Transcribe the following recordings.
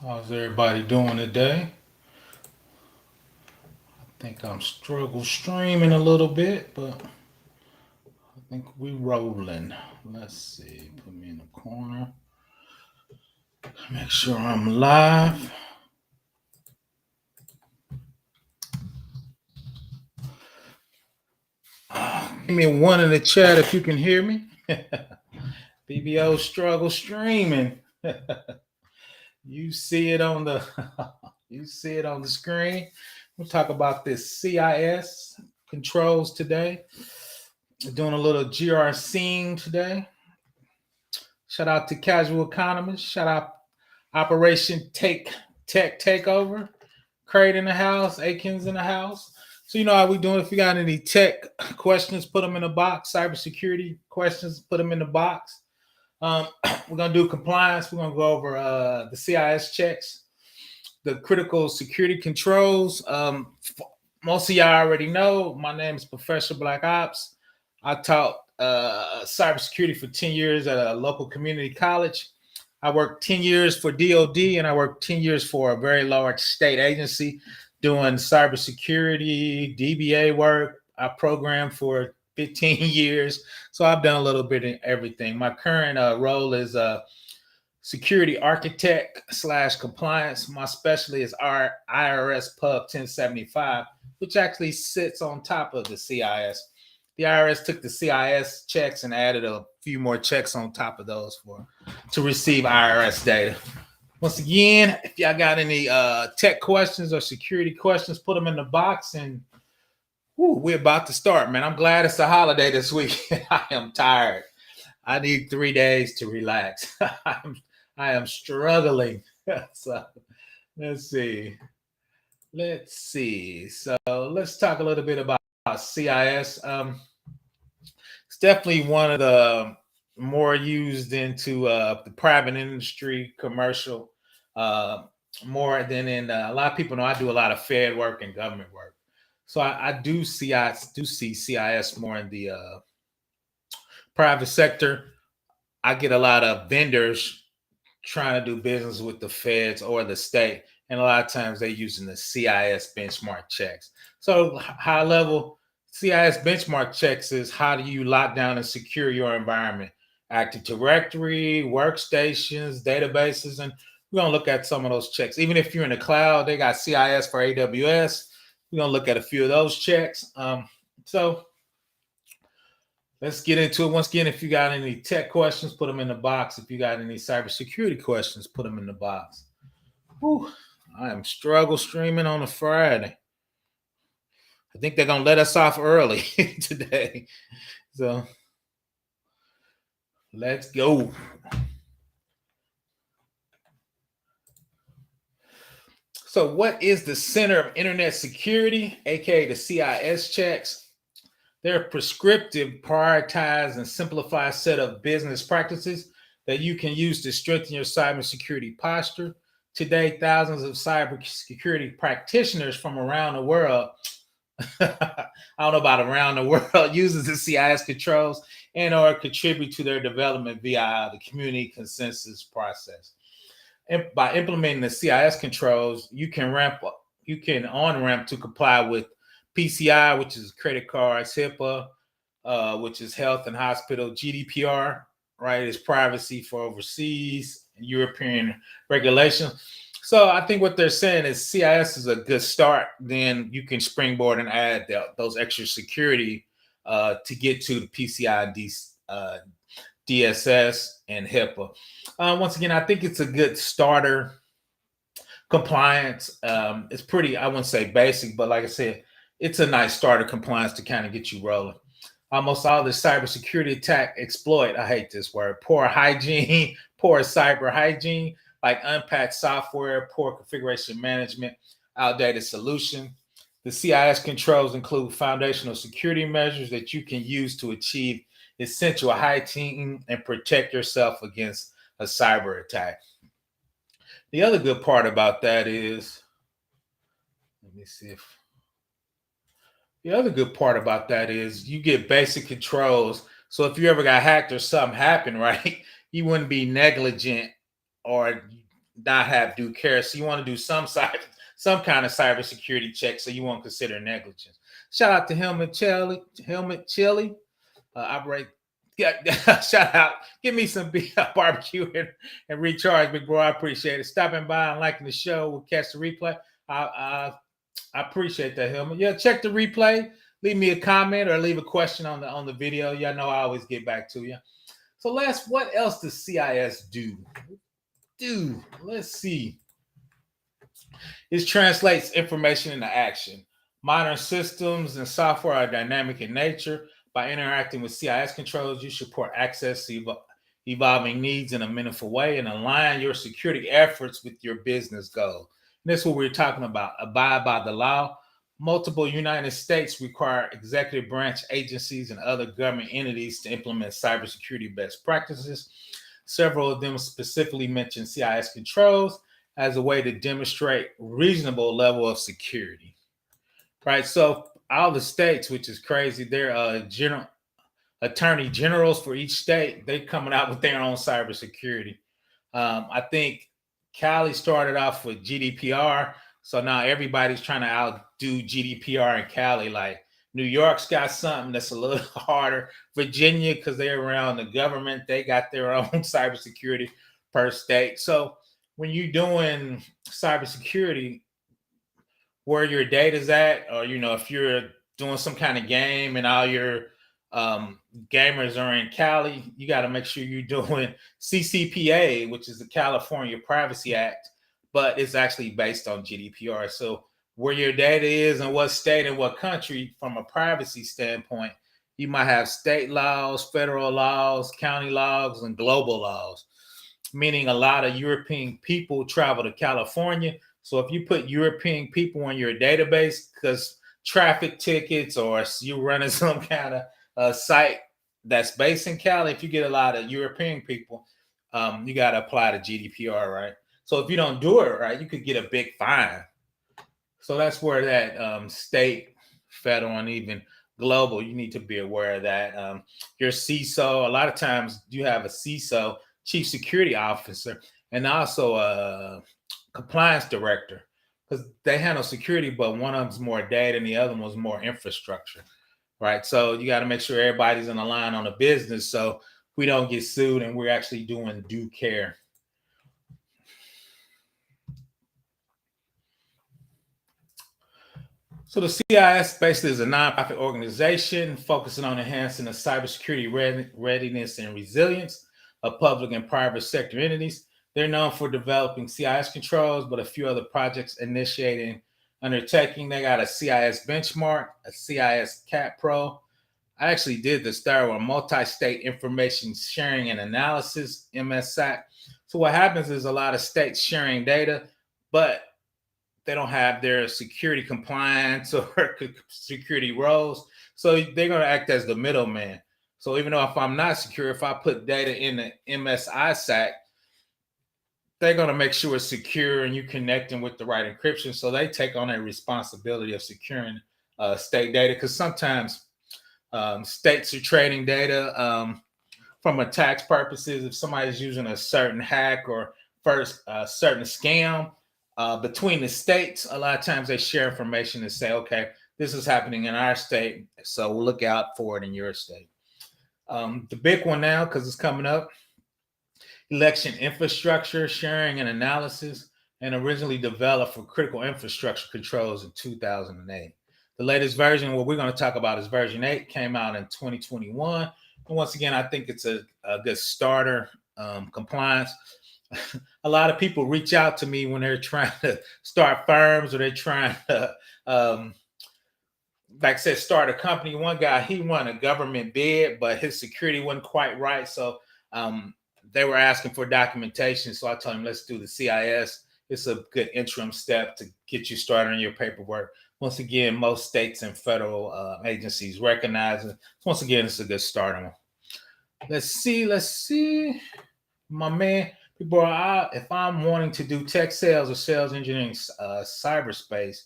How's everybody doing today? I think I'm struggle streaming a little bit, but I think we rolling. Let's see. Put me in the corner. Make sure I'm live. Give me a one in the chat if you can hear me. BBO struggle streaming. You see it on the you see it on the screen. We'll talk about this CIS controls today. We're doing a little GRCing today. Shout out to Casual Economist. Shout out Operation Tech Takeover. Crate in the house. Akins in the house. So you know how we doing. If you got any tech questions, put them in the box. Cybersecurity questions, put them in the box. We're gonna do compliance. We're gonna go over the CIS checks, the critical security controls. Most of y'all already know. My name is Professor Black Ops. I taught cybersecurity for 10 years at a local community college. I worked 10 years for DOD and I worked 10 years for a very large state agency doing cybersecurity, DBA work. I programmed for 15 years. So I've done a little bit of everything. My current role is security architect / compliance. My specialty is our IRS Pub 1075, which actually sits on top of the CIS. The IRS took the CIS checks and added a few more checks on top of those to receive IRS data. Once again, if y'all got any tech questions or security questions, put them in the box and we're about to start, man. I'm glad it's a holiday this week. I am tired. I need 3 days to relax. I am struggling. So let's see. So let's talk a little bit about CIS. It's definitely one of the more used into the private industry, commercial, more than in a lot of people know I do a lot of Fed work and government work. So I do see CIS more in the private sector. I get a lot of vendors trying to do business with the feds or the state, and a lot of times they're using the CIS benchmark checks. So high level CIS benchmark checks is how do you lock down and secure your environment? Active Directory, workstations, databases, and we're gonna look at some of those checks. Even if you're in the cloud, they got CIS for AWS. We're gonna look at a few of those checks. So let's get into it. Once again, if you got any tech questions, put them in the box. If you got any cybersecurity questions, put them in the box. Whew, I am struggle streaming on a Friday. I think they're gonna let us off early today. So let's go. So what is the Center of Internet Security, aka the CIS checks? They're a prescriptive, prioritized, and simplified set of business practices that you can use to strengthen your cybersecurity posture. Today, thousands of cybersecurity practitioners from around the world, I don't know about around the world, uses the CIS controls and or contribute to their development via the community consensus process. And by implementing the CIS controls, you can on ramp to comply with PCI, which is credit cards, HIPAA, which is health and hospital, GDPR, right, is privacy for overseas and European regulation. So I think what they're saying is CIS is a good start. Then you can springboard and add those extra security to get to the PCI, DSS, and HIPAA. Once again, I think it's a good starter. Compliance, it's pretty, I wouldn't say basic, but like I said, it's a nice starter compliance to kind of get you rolling. Almost all the cybersecurity attack exploit, I hate this word, poor hygiene, poor cyber hygiene, like unpatched software, poor configuration management, outdated solution. The CIS controls include foundational security measures that you can use to achieve essential hygiene and protect yourself against a cyber attack. The other good part about that is, let me see if the other good part about that is you get basic controls. So if you ever got hacked or something happened, right, you wouldn't be negligent or not have due care. So you want to do some kind of cybersecurity check, so you won't consider negligence. Shout out to Helmet Chili. Operate. Yeah, shout out. Give me some barbecue and recharge, big bro. I appreciate it. Stopping by and liking the show. We'll catch the replay. I appreciate that, Helmet. Yeah, check the replay. Leave me a comment or leave a question on the video. Y'all know I always get back to you. So, what else does CIS do? Let's see. It translates information into action. Modern systems and software are dynamic in nature. By interacting with CIS controls, you support access to evolving needs in a meaningful way and align your security efforts with your business goal. And this is what we're talking about. Abide by the law. Multiple United States require executive branch agencies and other government entities to implement cybersecurity best practices. Several of them specifically mention CIS controls as a way to demonstrate reasonable level of security. Right. So all the states, which is crazy, they're general attorney generals for each state. They coming out with their own cybersecurity. I think Cali started off with GDPR, so now everybody's trying to outdo GDPR in Cali. Like New York's got something that's a little harder. Virginia, because they're around the government, they got their own cybersecurity per state. So when you're doing cybersecurity, where your data's at, or if you're doing some kind of game and all your gamers are in Cali, you got to make sure you're doing CCPA, which is the California Privacy Act, but it's actually based on GDPR. So where your data is and what state and what country, from a privacy standpoint, you might have state laws, federal laws, county laws, and global laws, meaning a lot of European people travel to California. So if you put European people in your database because traffic tickets, or you're running some kind of site that's based in Cali, if you get a lot of European people, you got to apply to GDPR, right? So if you don't do it right, you could get a big fine. So that's where that state, federal, and even global, you need to be aware of that. Your CISO, a lot of times you have a CISO, chief security officer, and also a compliance director, because they handle security, but one of them's more data and the other one's more infrastructure, right? So you got to make sure everybody's in a line on the business, so we don't get sued and we're actually doing due care. So the CIS basically is a nonprofit organization focusing on enhancing the cybersecurity readiness and resilience of public and private sector entities. They're known for developing CIS controls, but a few other projects initiating undertaking. They got a CIS benchmark, a CIS CAT Pro. I actually did this third one, multi-state information sharing and analysis, MSAC. So what happens is a lot of states sharing data, but they don't have their security compliance or security roles. So they're going to act as the middleman. So even though if I'm not secure, if I put data in the MSISAC, they're going to make sure it's secure and you connecting with the right encryption. So they take on a responsibility of securing state data, because sometimes states are trading data from a tax purposes. If somebody's using a certain hack or certain scam between the states, a lot of times they share information and say, okay, this is happening in our state, so we'll look out for it in your state. The big one now, because it's coming up, election infrastructure sharing and analysis, and originally developed for critical infrastructure controls in 2008. The latest version, what we're going to talk about, is version 8, came out in 2021. And once again, I think it's a good starter. Compliance. A lot of people reach out to me when they're trying to start firms, or they're trying to, like I said, start a company. One guy, he won a government bid, but his security wasn't quite right. So they were asking for documentation. So I told him, let's do the CIS. It's a good interim step to get you started on your paperwork. Once again, most states and federal agencies recognize it. Once again, it's a good starting one. Let's see. My man, people, if I'm wanting to do tech sales or sales engineering, cyberspace,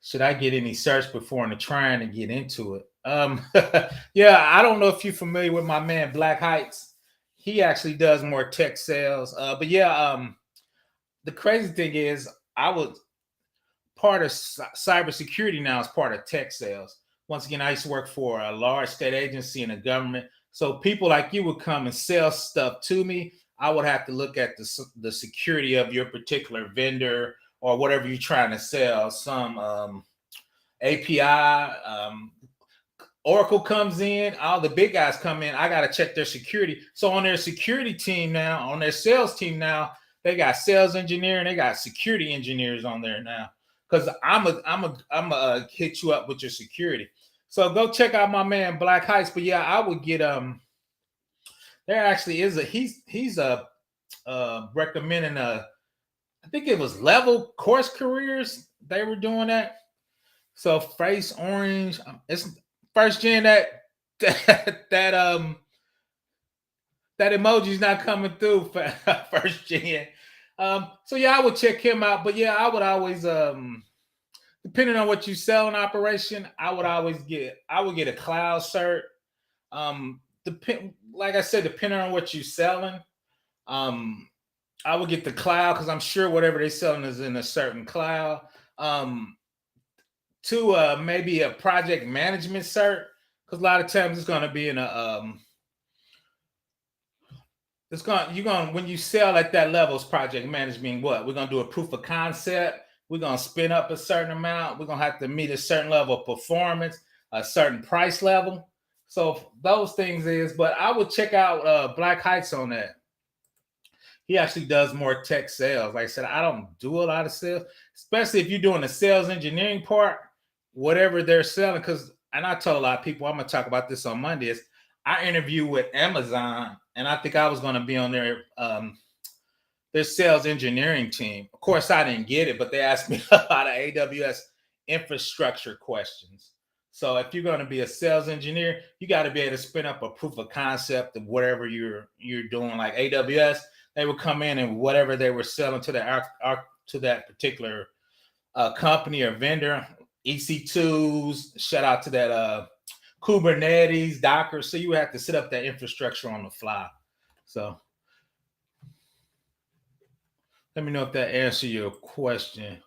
should I get any search before trying to get into it? Yeah, I don't know if you're familiar with my man Black Heights. He actually does more tech sales. But yeah, the crazy thing is, I was part of cybersecurity now is part of tech sales. Once again, I used to work for a large state agency in the government. So people like you would come and sell stuff to me. I would have to look at the security of your particular vendor or whatever you're trying to sell. Some API, Oracle comes in, all the big guys come in. I got to check their security. So on their security team now, on their sales team now, they got sales engineer and they got security engineers on there now. Because I'm a hit you up with your security. So go check out my man Black Heights. But yeah, I would get there actually is a he's a recommending I think it was Level Course Careers. They were doing that. So Face Orange, it's first gen that that emoji's not coming through for first gen. So yeah, I would check him out. But yeah, I would always depending on what you sell in operation, I would get a cloud cert. Like I said, depending on what you're selling, um, I would get the cloud because I'm sure whatever they're selling is in a certain cloud. Um, to maybe a project management cert because a lot of times it's going to be in a it's going you're going when you sell at that level it's project management. What we're going to do a proof of concept, we're going to spin up a certain amount, we're going to have to meet a certain level of performance, a certain price level. So those things is, but I would check out Black Heights on that. He actually does more tech sales. Like I said, I don't do a lot of sales, especially if you're doing the sales engineering part, whatever they're selling. Because, and I told a lot of people, I'm going to talk about this on Monday, is I interviewed with Amazon, and I think I was going to be on their sales engineering team. Of course, I didn't get it, but they asked me a lot of AWS infrastructure questions. So if you're going to be a sales engineer, you got to be able to spin up a proof of concept of whatever you're doing. Like AWS, they would come in and whatever they were selling to that particular company or vendor, EC2s. Shout out to that Kubernetes, Docker. So you have to set up that infrastructure on the fly. So let me know if that answers your question.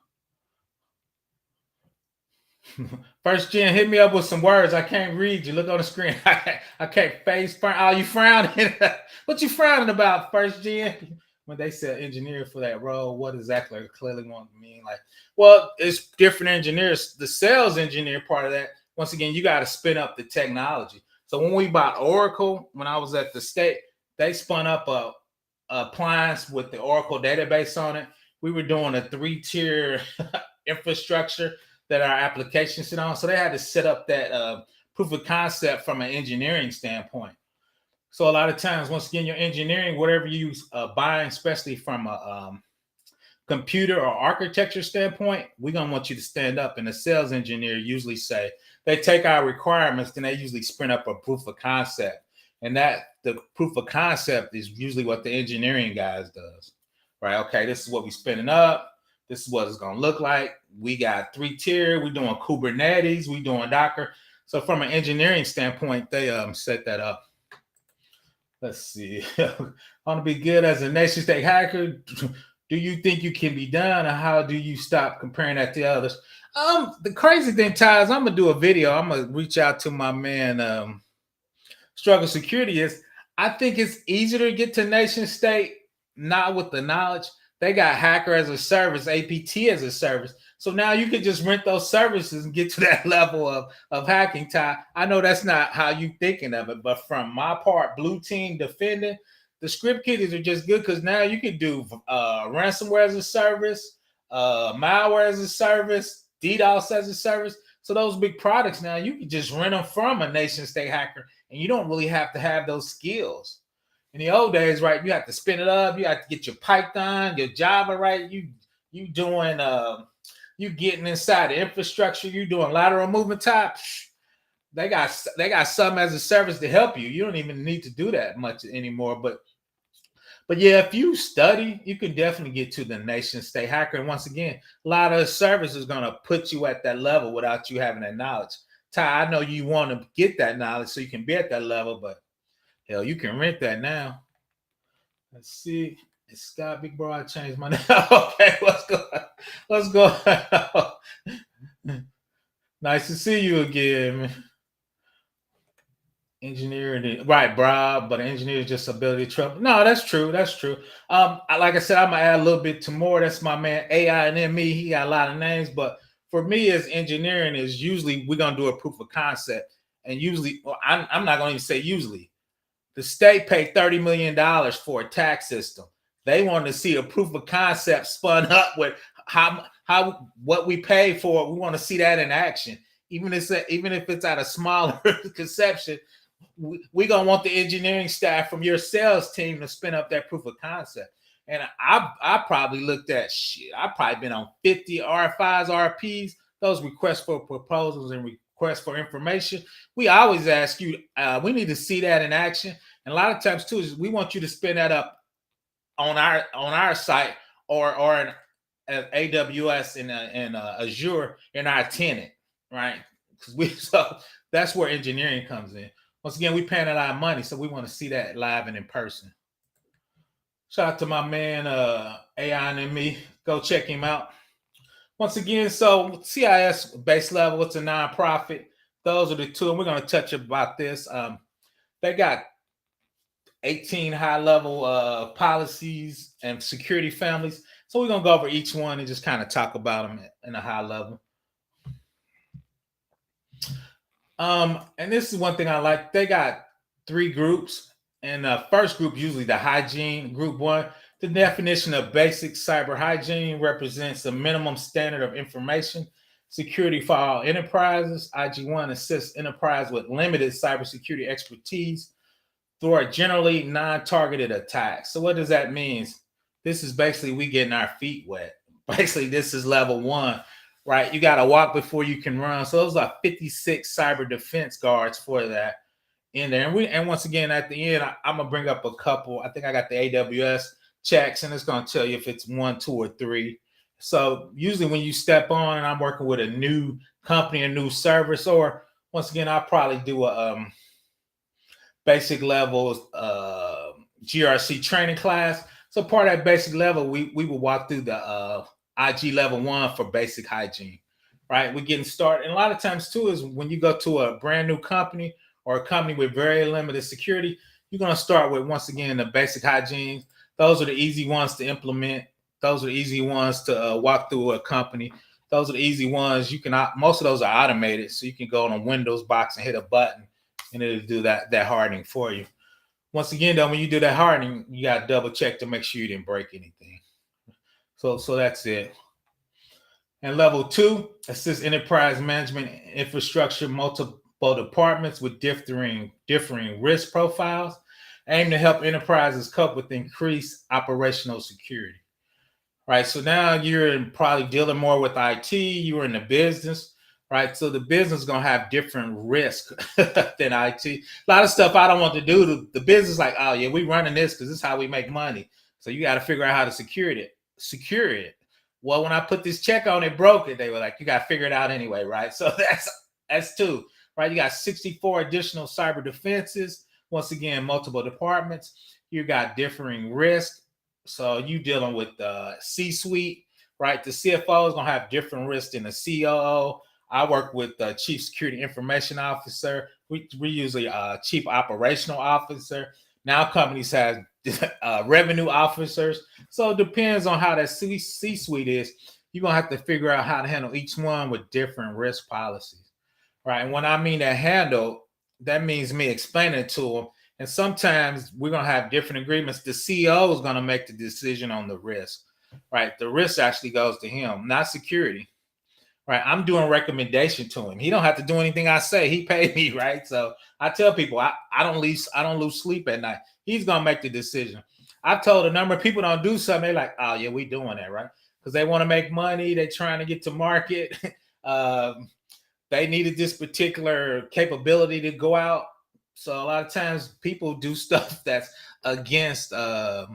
First gen, hit me up with some words. I can't read you. Look on the screen. I can't face frown. Oh, you frowning? What you frowning about, first gen? When they said engineer for that role, what exactly clearly want to mean? Like, well, it's different engineers. The sales engineer part of that, once again, you got to spin up the technology. So when we bought Oracle, when I was at the state, they spun up a appliance with the Oracle database on it. We were doing a 3-tier infrastructure that our application sit on. So they had to set up that proof of concept from an engineering standpoint. So a lot of times, once again, your engineering, whatever you buying, especially from a computer or architecture standpoint, we're going to want you to stand up. And the sales engineer usually say, they take our requirements, then they usually sprint up a proof of concept. And that the proof of concept is usually what the engineering guys does, right? Okay, this is what we're spinning up. This is what it's going to look like. We got 3-tier. We're doing Kubernetes. We're doing Docker. So from an engineering standpoint, they set that up. Let's see. I want to be good as a nation state hacker. Do you think you can be done, or how do you stop comparing that to others? The crazy thing, Ty, is I'm gonna do a video. I'm gonna reach out to my man, Struggle Security. Is I think it's easier to get to nation state, not with the knowledge. They got hacker as a service, APT as a service. So now you can just rent those services and get to that level of hacking, Ty. I know that's not how you thinking of it, but from my part, blue team defending, the script kiddies are just good because now you can do ransomware as a service, malware as a service, DDoS as a service. So those big products now, you can just rent them from a nation state hacker, and you don't really have to have those skills. In the old days, right, you have to spin it up, you have to get your Python, your Java right. You doing you getting inside the infrastructure, you doing lateral movement type. They got some as a service to help you. You don't even need to do that much anymore. But yeah, if you study, you can definitely get to the nation state hacker. And once again, a lot of service is going to put you at that level without you having that knowledge. Ty, I know you want to get that knowledge so you can be at that level, but hell, you can rent that now. Let's see. Scott, big bro, I changed my name. Okay, what's going on? Nice to see you again, man. Engineering, right, bro? But engineer is just ability to trouble. No, that's true. That's true. Like I said, I'm gonna add a little bit to more. That's my man AI and ME. He got a lot of names, but for me, as engineering is usually we're gonna do a proof of concept, and usually, well, I'm not gonna even say usually. The state paid $30 million for a tax system. They wanted to see a proof of concept spun up with how what we pay for. We want to see that in action, even if it's at a smaller conception. We gonna want the engineering staff from your sales team to spin up that proof of concept. And I probably looked at shit. I've probably been on 50 R5s, RPs, those requests for proposals and requests for information. We always ask you, we need to see that in action. And a lot of times too is we want you to spin that up on our site or in AWS and Azure in our tenant, right? Because so that's where engineering comes in. Once again, we paying a lot of money, so we want to see that live and in person. Shout out to my man AI and me. Go check him out. Once again, so CIS base level, it's a nonprofit. Those are the two, and we're going to touch about this. They got 18 high-level policies and security families. So we're going to go over each one and just kind of talk about them in a high level. And this is one thing I like. They got 3 groups, and the first group, usually the hygiene. Group 1, the definition of basic cyber hygiene represents a minimum standard of information security for all enterprises. IG1 assists enterprise with limited cybersecurity expertise through a generally non-targeted attack. So what does that mean? This is basically we getting our feet wet. Basically, this is level 1. Right, you got to walk before you can run. So those are 56 cyber defense guards for that in there. And once again, at the end, I'm gonna bring up a couple. I think I got the AWS checks, and it's gonna tell you if it's 1, 2, or 3. So usually when you step on, and I'm working with a new company, a new service, or once again, I'll probably do a basic level GRC training class. So part of that basic level, we will walk through the IG level 1 for basic hygiene, right? We're getting started. And a lot of times too is when you go to a brand new company or a company with very limited security, you're going to start with, once again, the basic hygiene. Those are the easy ones to implement. Those are the easy ones to walk through a company. Those are the easy ones. You can, most of those are automated. So you can go on a Windows box and hit a button and it'll do that hardening for you. Once again, though, when you do that hardening, you got to double check to make sure you didn't break anything. So that's it. And level 2, assist enterprise management infrastructure, multiple departments with differing risk profiles, aim to help enterprises cope with increased operational security. Right. So now you're probably dealing more with IT, you're in the business, right? So the business is going to have different risk than IT. A lot of stuff I don't want to do. The business like, oh yeah, we running this because this is how we make money. So you got to figure out how to secure it. Well, when I put this check on it, broke it. They were like, you got to figure it out anyway, right? So that's 2, right? You got 64 additional cyber defenses. Once again, multiple departments. You got differing risk. So you dealing with the C-suite, right? The CFO is going to have different risks than the COO. I work with the Chief Security Information Officer. We usually Chief Operational Officer. Now companies have revenue officers. So it depends on how that C-suite is. You're going to have to figure out how to handle each one with different risk policies, right? And when I mean that handle, that means me explaining it to them. And sometimes we're going to have different agreements. The CEO is going to make the decision on the risk, right? The risk actually goes to him, not security, right? I'm doing recommendation to him. He don't have to do anything I say. He paid me, right? So I tell people I don't lose sleep at night. He's going to make the decision. I've told a number of people don't do something. They're like, oh yeah, we doing that, right? Because they want to make money. They're trying to get to market. They needed this particular capability to go out. So a lot of times people do stuff that's against the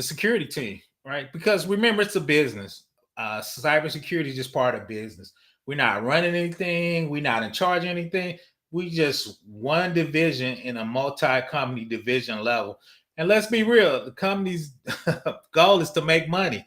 security team, right? Because remember, it's a business. Cybersecurity is just part of business. We're not running anything. We're not in charge of anything. We just one division in a multi-company division level. And let's be real, the company's goal is to make money,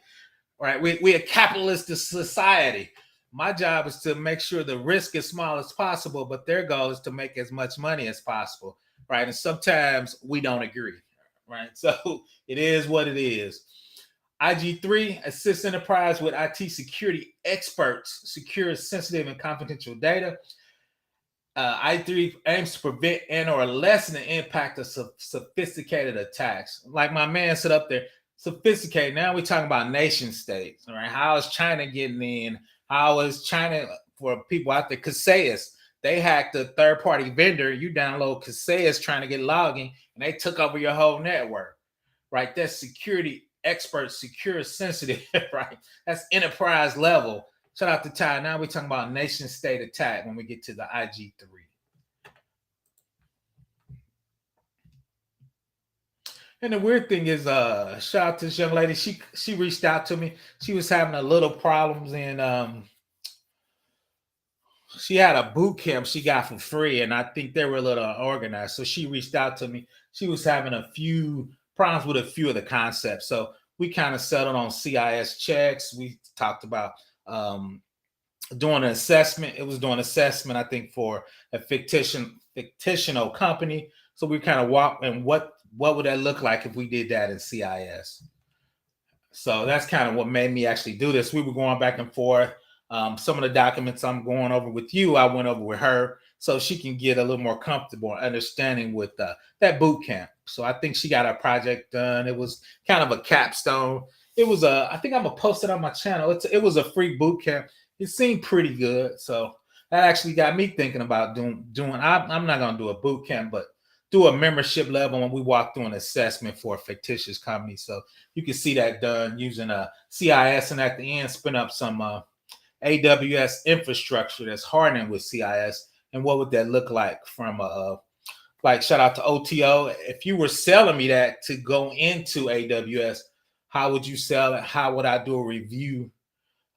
right? We a capitalist society. My job is to make sure the risk is small as possible, but their goal is to make as much money as possible, right? And sometimes we don't agree, right? So it is what it is. IG3 assists enterprise with IT security experts, secure sensitive and confidential data. I3 aims to prevent and or lessen the impact of sophisticated attacks. Like my man said up there, sophisticated. Now we're talking about nation states. All right. How is China getting in? How is China, for people out there, CIS, they hacked a third-party vendor. You download CIS trying to get login, and they took over your whole network. Right. That's security expert, secure, sensitive, right? That's enterprise level. Shout out to Ty. Now we're talking about nation state attack when we get to the IG3. And the weird thing is, shout out to this young lady. She reached out to me. She was having a little problems, and she had a boot camp she got for free, and I think they were a little unorganized. So she reached out to me. She was having a few problems with a few of the concepts. So we kind of settled on CIS checks. We talked about doing an assessment. It was doing assessment, I think, for a fictional company. So we kind of walked and what would that look like if we did that in CIS? So that's kind of what made me actually do this. We were going back and forth. Some of the documents I'm going over with you, I went over with her so she can get a little more comfortable understanding with that boot camp. So I think she got her project done. It was kind of a capstone. It was I think I'm gonna post it on my channel. It was a free boot camp. It seemed pretty good. So that actually got me thinking about doing. I'm not gonna do a boot camp, but do a membership level when we walk through an assessment for a fictitious company. So you can see that done using a CIS, and at the end spin up some AWS infrastructure that's hardening with CIS. And what would that look like from like shout out to OTO. If you were selling me that to go into AWS, how would you sell it? How would I do a review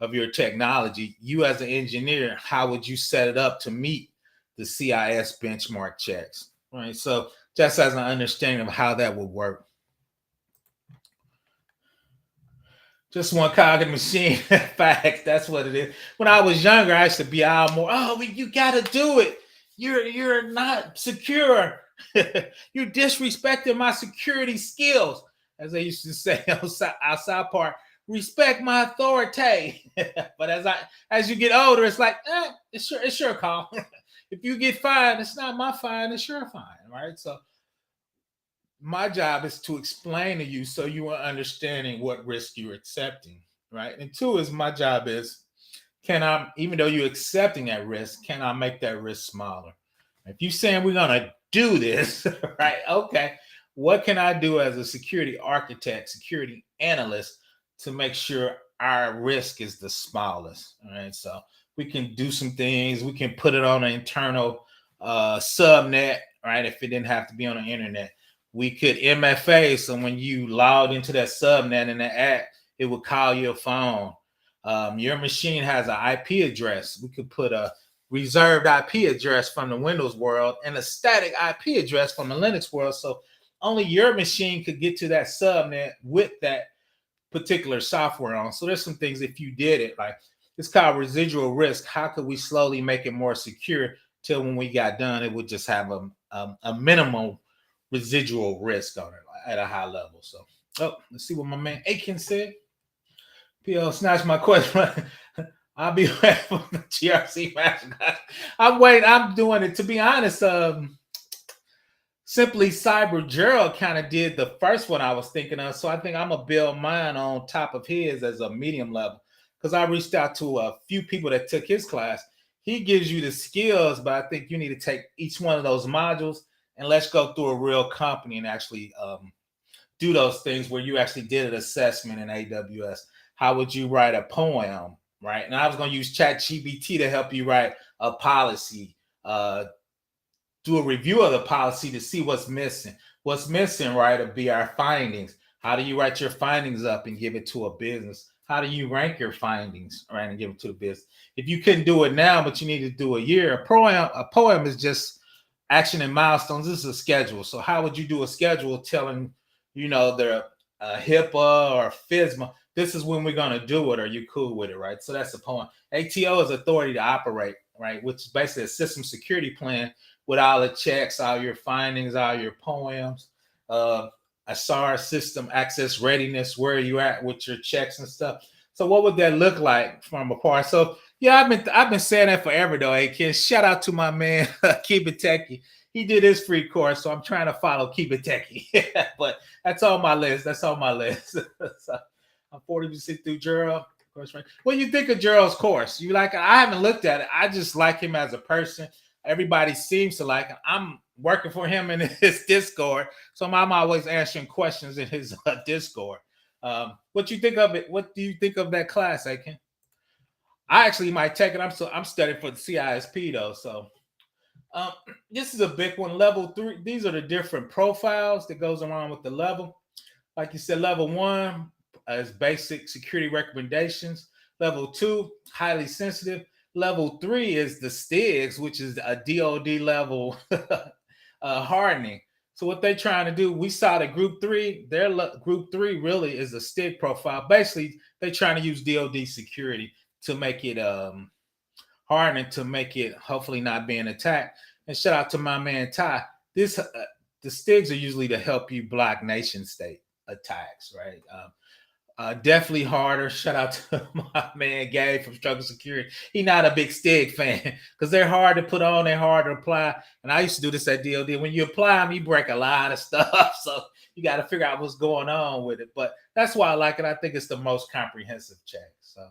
of your technology? You as an engineer, how would you set it up to meet the CIS benchmark checks? Right. So just as an understanding of how that would work. Just one cog in the machine. Facts. That's what it is. When I was younger, I used to be all more, oh, you gotta do it. You're not secure. You're disrespecting my security skills. As they used to say outside part, respect my authority. But as you get older, it's like, it's your call. If you get fined, it's not my fine, it's your fine, right? So my job is to explain to you so you are understanding what risk you're accepting, right? And two is my job is, can I, even though you're accepting that risk, can I make that risk smaller? If you're saying we're gonna do this, right? Okay, what can I do as a security architect, security analyst to make sure our risk is the smallest? All right, so we can do some things. We can put it on an internal subnet, right? If it didn't have to be on the internet, we could MFA. So when you logged into that subnet in the app, it would call your phone. Your machine has an IP address. We could put a reserved IP address from the Windows world and a static IP address from the Linux world. So only your machine could get to that subnet with that particular software on. So there's some things, if you did it, like it's called residual risk. How could we slowly make it more secure till when we got done, it would just have a minimal residual risk on it at a high level. So, let's see what my man Aiken said. PL snatched my question. I'll be waiting for the GRC match. I'm waiting. I'm doing it. To be honest, Simply Cyber Gerald kind of did the first one I was thinking of. So I think I'm going to build mine on top of his as a medium level. Because I reached out to a few people that took his class. He gives you the skills, but I think you need to take each one of those modules and let's go through a real company and actually do those things where you actually did an assessment in AWS. How would you write a poem, right? And I was going to use ChatGPT to help you write a policy, do a review of the policy to see what's missing. What's missing, right, would be our findings. How do you write your findings up and give it to a business? How do you rank your findings, right, and give it to the business? If you couldn't do it now, but you need to do a year, a poem is just action and milestones. This is a schedule. So how would you do a schedule telling they're HIPAA or FISMA, this is when we're going to do it. Are you cool with it, right? So that's the point. ATO is authority to operate, right? Which is basically a system security plan with all the checks, all your findings, all your poems, a SAR system access readiness, where are you at with your checks and stuff. So what would that look like from afar? So yeah, I've been saying that forever though. Hey, kids, shout out to my man Keep It Techie. He did his free course, so I'm trying to follow Keep It Techie. But that's on my list. That's on my list. So I'm 40% through Gerald. Course, right? What do you think of Gerald's course? You like it? I haven't looked at it. I just like him as a person. Everybody seems to like him. I'm working for him in his Discord, so I'm always answering questions in his Discord. What you think of it? What do you think of that class, Aiken? I actually might take it. I'm studying for the CISP though, so um, this is a big one. Level 3. These are the different profiles that goes around with the level. Like you said, level 1 is basic security recommendations. Level 2, highly sensitive. Level 3 is the STIGs, which is a DoD level hardening. So what they're trying to do, we saw that group 3, group 3 really is a STIG profile. Basically, they're trying to use DoD security to make it hardening, to make it hopefully not being attacked. And shout out to my man Ty. The STIGs are usually to help you block nation state attacks, right? Definitely harder. Shout out to my man Gabe from Struggle Security. He's not a big STIG fan because they're hard to put on, they're hard to apply. And I used to do this at DoD. When you apply them, you break a lot of stuff. So you got to figure out what's going on with it. But that's why I like it. I think it's the most comprehensive check. So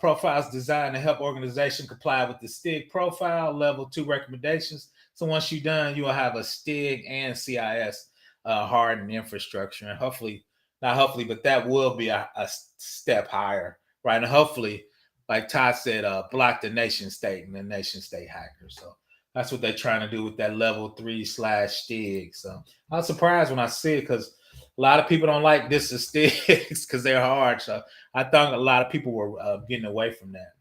profiles designed to help organization comply with the STIG profile, level 2 recommendations. So once you're done, you'll have a STIG and CIS hardened infrastructure. And hopefully, not hopefully, but that will be a step higher, right? And hopefully, like Todd said, block the nation state and the nation state hackers. So that's what they're trying to do with that level 3/STIG. So I was surprised when I see it because a lot of people don't like this as STIGs because they're hard. So I thought a lot of people were getting away from that.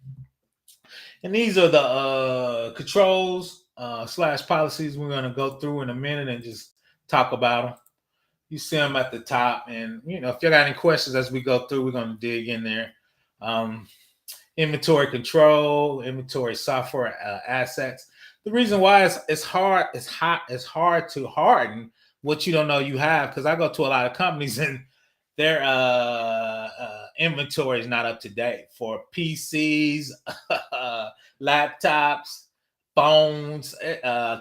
And these are the controls / policies we're going to go through in a minute and just talk about them. You see them at the top. And, if you got any questions as we go through, we're going to dig in there. Inventory control, inventory software assets. The reason why it's hard to harden what you don't know you have, because I go to a lot of companies and their inventory is not up to date for PCs, laptops, phones,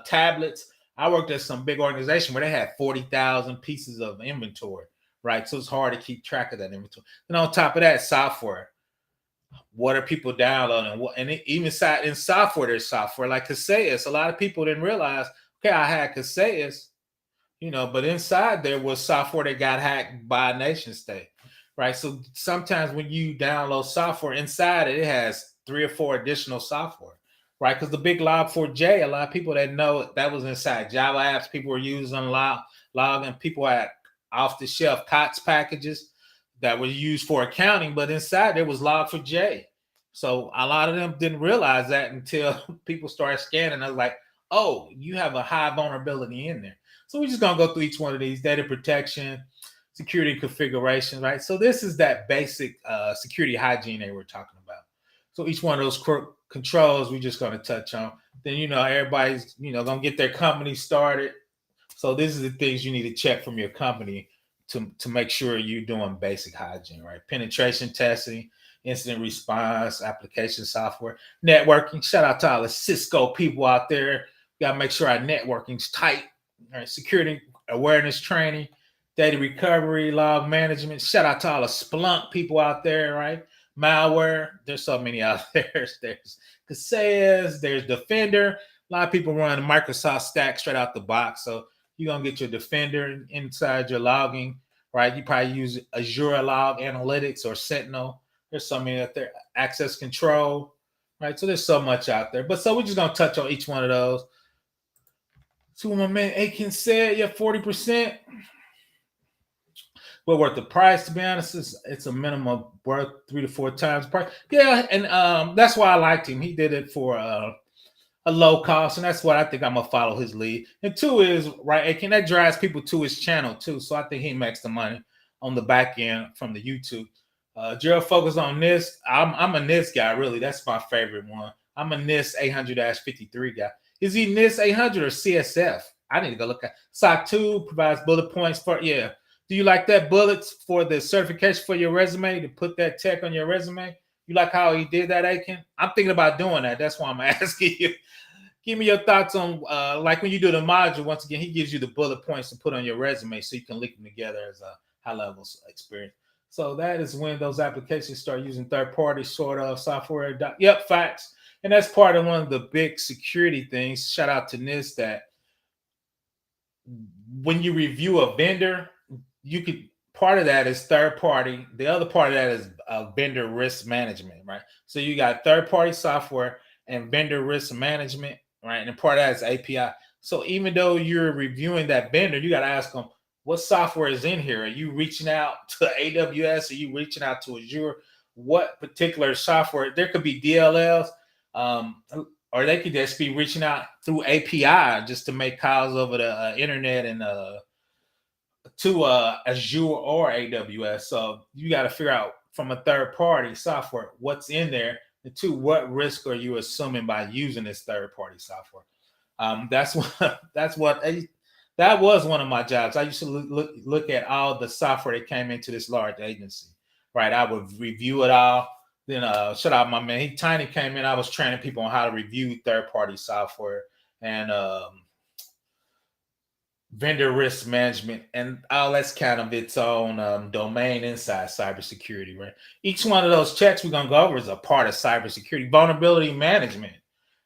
tablets. I worked at some big organization where they had 40,000 pieces of inventory, right? So it's hard to keep track of that inventory. And on top of that, software. What are people downloading? And even in software, there's software like CIS. A lot of people didn't realize, okay, I had CIS, but inside there was software that got hacked by a nation state, right? So sometimes when you download software inside it has 3 or 4 additional software, right? Because the big log4j, a lot of people that know that was inside Java apps. People were using login. People had off-the-shelf COTS packages that were used for accounting, but inside there was log4j. So a lot of them didn't realize that until people started scanning. I was like, oh, you have a high vulnerability in there. So we're just going to go through each one of these: data protection, security configuration, right? So this is that basic security hygiene they were talking about. So each one of those controls we're just going to touch on. Then, everybody's, going to get their company started. So this is the things you need to check from your company to make sure you're doing basic hygiene, right? Penetration testing, incident response, application software, networking. Shout out to all the Cisco people out there. We got to make sure our networking's tight. All right, security awareness training, data recovery, log management. Shout out to all the Splunk people out there, right? Malware. There's so many out there. There's CIS, there's Defender. A lot of people run a Microsoft stack straight out the box. So you're going to get your Defender inside your logging, right? You probably use Azure Log Analytics or Sentinel. There's so many out there. Access control, right? So there's so much out there. But so we're just going to touch on each one of those. So what my man Aiken said, yeah, 40%. Well, worth the price, to be honest. It's a minimum worth 3 to 4 times price. Yeah, and that's why I liked him. He did it for a low cost, and that's what I think I'm gonna follow his lead. And two is right, and can that drives people to his channel too. So I think he makes the money on the back end from the YouTube. Gerald focus on this. I'm a NIST guy, really. That's my favorite one. I'm a NIST 800-53 guy. Is he NIST 800 or CSF? I need to go look at SOC 2 provides bullet points for yeah. Do you like that bullets for the certification for your resume to put that tech on your resume? You like how he did that, Aiken? I'm thinking about doing that. That's why I'm asking you. Give me your thoughts on like when you do the module. Once again, he gives you the bullet points to put on your resume so you can link them together as a high level experience. So that is when those applications start using third party sort of software. Yep, facts. And that's part of one of the big security things. Shout out to NIST that when you review a vendor, you could part of that is third party. The other part of that is vendor risk management, right? So you got third party software and vendor risk management, right? And part of that is API. So even though you're reviewing that vendor, you got to ask them what software is in here. Are you reaching out to AWS? Are you reaching out to Azure? What particular software? There could be DLLs. Or they could just be reaching out through API just to make calls over the internet and to Azure or AWS. So you got to figure out from a third party software what's in there, and two, what risk are you assuming by using this third party software? That's what that was one of my jobs. I used to look at all the software that came into this large agency. Right, I would review it all. Then shout out my man. Tiny came in. I was training people on how to review third party software and vendor risk management, and all that's kind of its own domain inside cybersecurity, right? Each one of those checks we're gonna go over is a part of cybersecurity. Vulnerability management,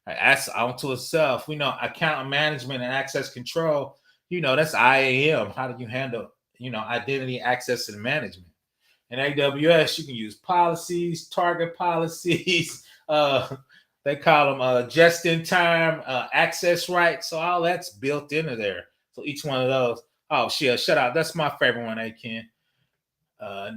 right? That's onto itself. We know account management and access control. That's IAM. How do you handle identity access and management? In AWS, you can use policies, target policies. They call them just-in-time access rights. So all that's built into there. So each one of those. Oh, shit! Shut out. That's my favorite one, Ken.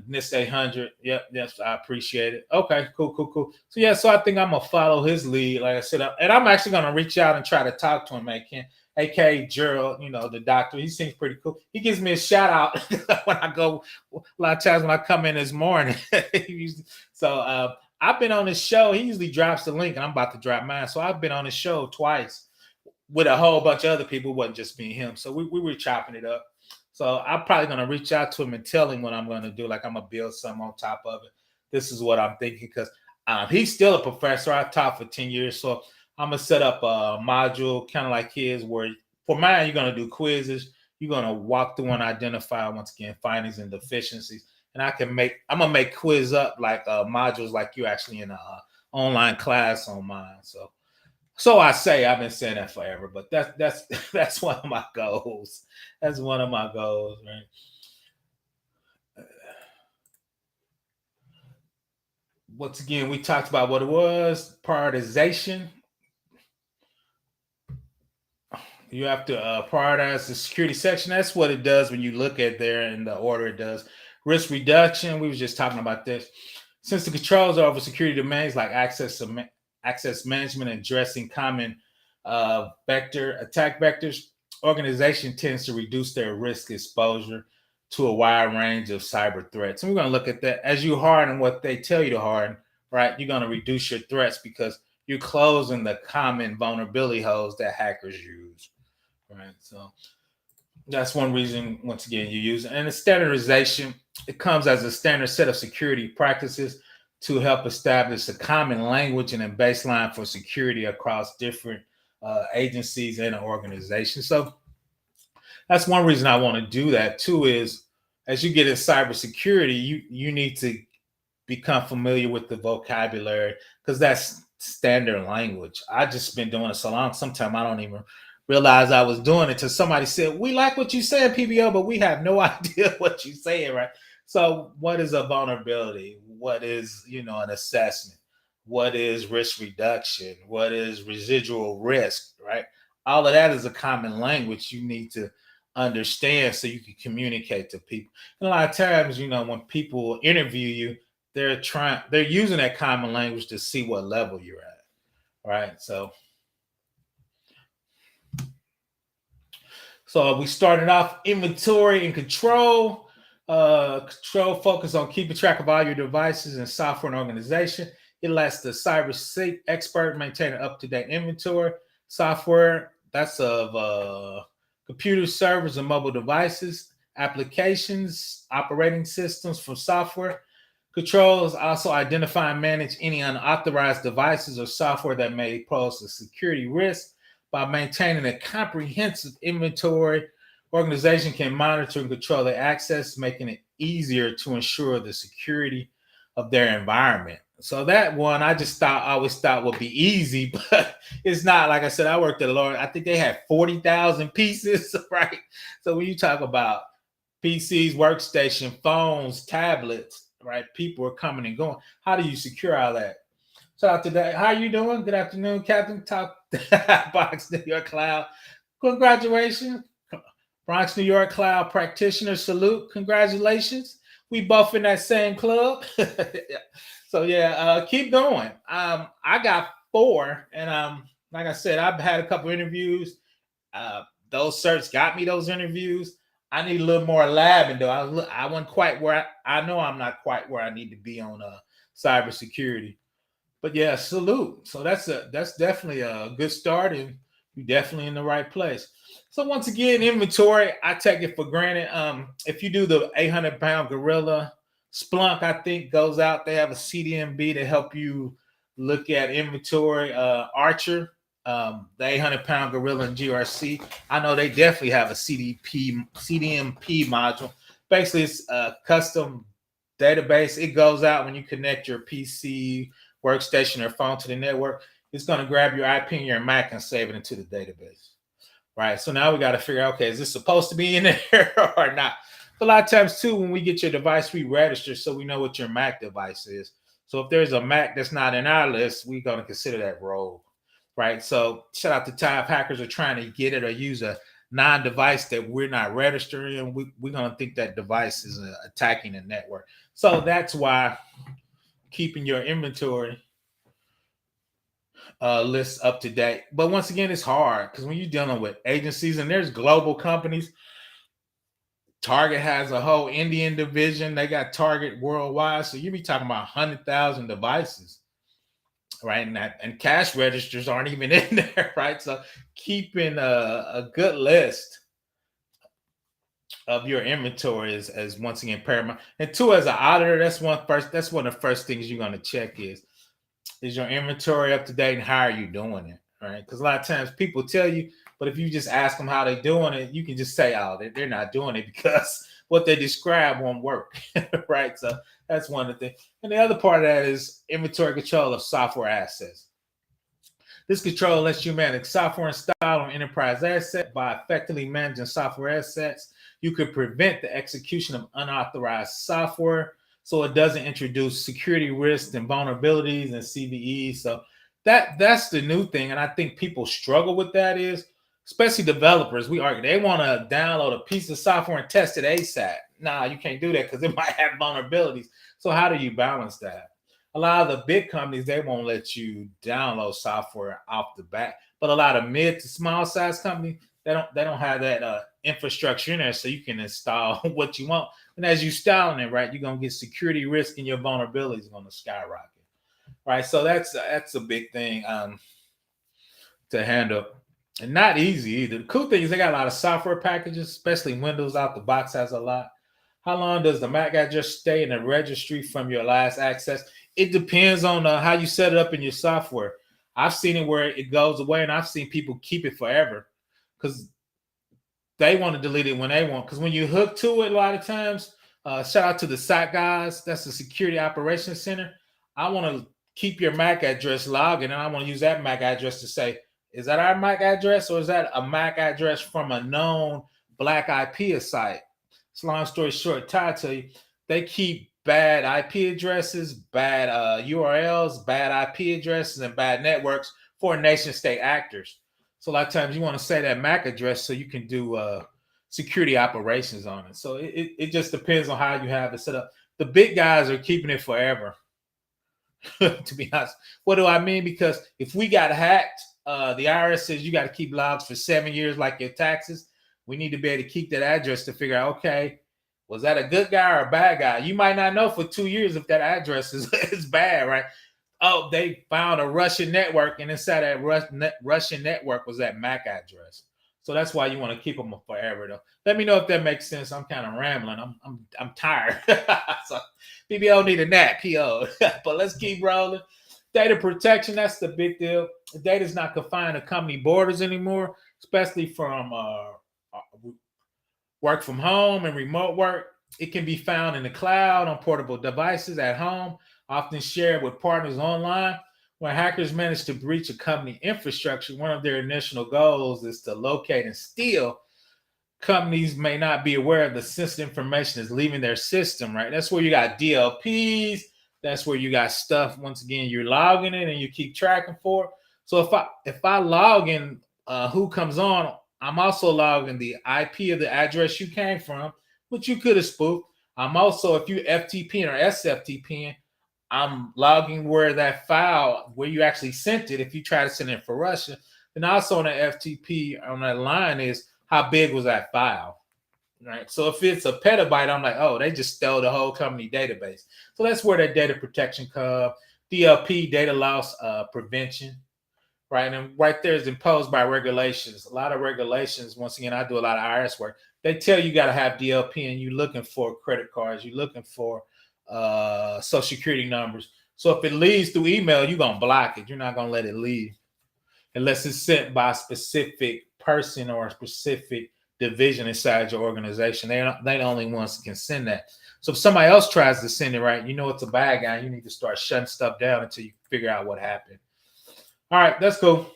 NIST 800. Yep, yes, I appreciate it. Okay, cool. So yeah, so I think I'm gonna follow his lead, like I said, and I'm actually gonna reach out and try to talk to him, Ken. AK Gerald, the doctor. He seems pretty cool. He gives me a shout out when I go. A lot of times when I come in this morning. So I've been on his show. He usually drops the link, and I'm about to drop mine. So I've been on his show twice with a whole bunch of other people. It wasn't just me and him. So we were chopping it up. So I'm probably going to reach out to him and tell him what I'm going to do. Like I'm going to build something on top of it. This is what I'm thinking because he's still a professor. I taught for 10 years. So I'm going to set up a module kind of like his where for mine, you're going to do quizzes. You're going to walk through and identify, once again, findings and deficiencies. And I'm going to make quiz up like modules like you actually in an online class on mine. So I say. I've been saying that forever, but that's one of my goals. That's one of my goals, right? Once again, we talked about what it was, prioritization. You have to prioritize the security section. That's what it does when you look at there in the order it does. Risk reduction. We were just talking about this. Since the controls are over security domains like access management and addressing common attack vectors, organization tends to reduce their risk exposure to a wide range of cyber threats. And we're going to look at that as you harden what they tell you to harden, right? You're going to reduce your threats because you're closing the common vulnerability holes that hackers use, right? So that's one reason, once again, you use it. And the standardization, it comes as a standard set of security practices to help establish a common language and a baseline for security across different agencies and organizations. So that's one reason I want to do that too. Is as you get in cybersecurity, you need to become familiar with the vocabulary because that's standard language. I just been doing it so long. Sometimes I don't even realize I was doing it till somebody said, "We like what you said, PBO, but we have no idea what you're saying." Right. So, what is a vulnerability? What is an assessment? What is risk reduction? What is residual risk? Right. All of that is a common language you need to understand so you can communicate to people. And a lot of times, when people interview you, they're using that common language to see what level you're at, right? So So we started off inventory and control. Control focus on keeping track of all your devices and software and organization. It lets the cyber expert maintain an up-to-date inventory. Software that's of computer servers and mobile devices, applications, operating systems for software. Controls also identify and manage any unauthorized devices or software that may pose a security risk. By maintaining a comprehensive inventory, organization can monitor and control their access, making it easier to ensure the security of their environment. So that one I always thought would be easy, but it's not. Like I said, I worked at Lord. I think they had 40,000 pieces, right? So when you talk about PCs, workstation, phones, tablets, right? People are coming and going. How do you secure all that? Shout out to that. How you doing? Good afternoon, Captain. Talk Box New York Cloud. Congratulations. Bronx, New York Cloud practitioner salute. Congratulations. We both in that same club. So yeah, keep going. I got 4, and like I said, I've had a couple interviews. Those certs got me those interviews. I need a little more labbing though. I wasn't quite where I know I'm not quite where I need to be on cybersecurity. But yeah, salute. So that's definitely a good start, and you're definitely in the right place. So once again, inventory, I take it for granted. If you do the 800-pound gorilla, Splunk, I think goes out. They have a CDMB to help you look at inventory. Archer, the 800-pound gorilla in GRC, I know they definitely have a CDMP module. Basically, it's a custom database. It goes out when you connect your PC, workstation, or phone to the network. It's going to grab your IP and your Mac and save it into the database. Right. So now we got to figure out, okay, is this supposed to be in there or not? A lot of times too, when we get your device, we register so we know what your Mac device is. So if there's a Mac that's not in our list, we're going to consider that rogue. Right. So shout out to Ty if hackers are trying to get it or use a non-device that we're not registering. We're going to think that device is attacking the network. So that's why keeping your inventory list up to date. But once again, it's hard because when you're dealing with agencies and there's global companies, Target has a whole Indian division. They got Target worldwide. So you be talking about 100,000 devices, right? And cash registers aren't even in there, right? So keeping a good list of your inventory is once again paramount. And 2, as an auditor, that's one of the first things you're going to check is your inventory up to date and how are you doing it, right? Because a lot of times people tell you, but if you just ask them how they're doing it, you can just say, oh, they're not doing it because what they describe won't work, right? So that's one of the things. And the other part of that is inventory control of software assets. This control lets you manage software installed on enterprise assets. By effectively managing software assets, you could prevent the execution of unauthorized software, so it doesn't introduce security risks and vulnerabilities and CVEs. So that's the new thing, and I think people struggle with that is, especially developers. We argue they want to download a piece of software and test it ASAP. Nah, you can't do that because it might have vulnerabilities. So how do you balance that? A lot of the big companies, they won't let you download software off the bat, but a lot of mid to small size companies, they don't have that infrastructure in there, so you can install what you want. And as you installing it, right, you're gonna get security risk and your vulnerability is gonna skyrocket, right? So that's a big thing to handle, and not easy either. The cool thing is they got a lot of software packages, especially Windows out the box has a lot. How long does the MAC address stay in the registry from your last access? It depends on how you set it up in your software. I've seen it where it goes away, and I've seen people keep it forever because they want to delete it when they want. Because when you hook to it, a lot of times, shout out to the SOC guys. That's the Security Operations Center. I want to keep your MAC address login, and I want to use that MAC address to say, is that our MAC address or is that a MAC address from a known black IP site? So long story short, Ty tell you, they keep bad IP addresses, bad URLs, bad IP addresses, and bad networks for nation state actors. So a lot of times you want to say that MAC address so you can do security operations on it. So it just depends on how you have it set up. The big guys are keeping it forever, to be honest. What do I mean? Because if we got hacked, the IRS says you got to keep logs for 7 years like your taxes. We need to be able to keep that address to figure out, okay, was that a good guy or a bad guy? You might not know for 2 years if that address is bad, right? Oh, they found a Russian network, and inside that Russian network was that MAC address. So that's why you want to keep them forever, though. Let me know if that makes sense. I'm kind of rambling. I'm tired. So BBO need a nap, PO. But let's keep rolling. Data protection, that's the big deal. Data is not confined to company borders anymore, especially from work from home and remote work. It can be found in the cloud, on portable devices at home, often shared with partners online. When hackers manage to breach a company infrastructure, one of their initial goals is to locate and steal. Companies may not be aware of the sensitive information is leaving their system, right? That's where you got DLPs. That's where you got stuff. Once again, you're logging in and you keep tracking for. So if I log in, who comes on, I'm also logging the IP of the address you came from, which you could have spoofed. I'm also, if you FTP or SFTP, I'm logging where that file, where you actually sent it. If you try to send it for Russia, and also on the FTP on that line is how big was that file, right? So if it's a petabyte, I'm like, oh, they just stole the whole company database. So that's where that data protection comes. DLP, data loss prevention, right? And right there is imposed by regulations. A lot of regulations. Once again, I do a lot of IRS work. They tell you got to have DLP, and you're looking for credit cards. You're looking for social security numbers. So if it leaves through email, you're gonna block it. You're not gonna let it leave unless it's sent by a specific person or a specific division inside your organization. They're the only ones that can send that. So if somebody else tries to send it, right, you know it's a bad guy. You need to start shutting stuff down until you figure out what happened. All right, that's cool.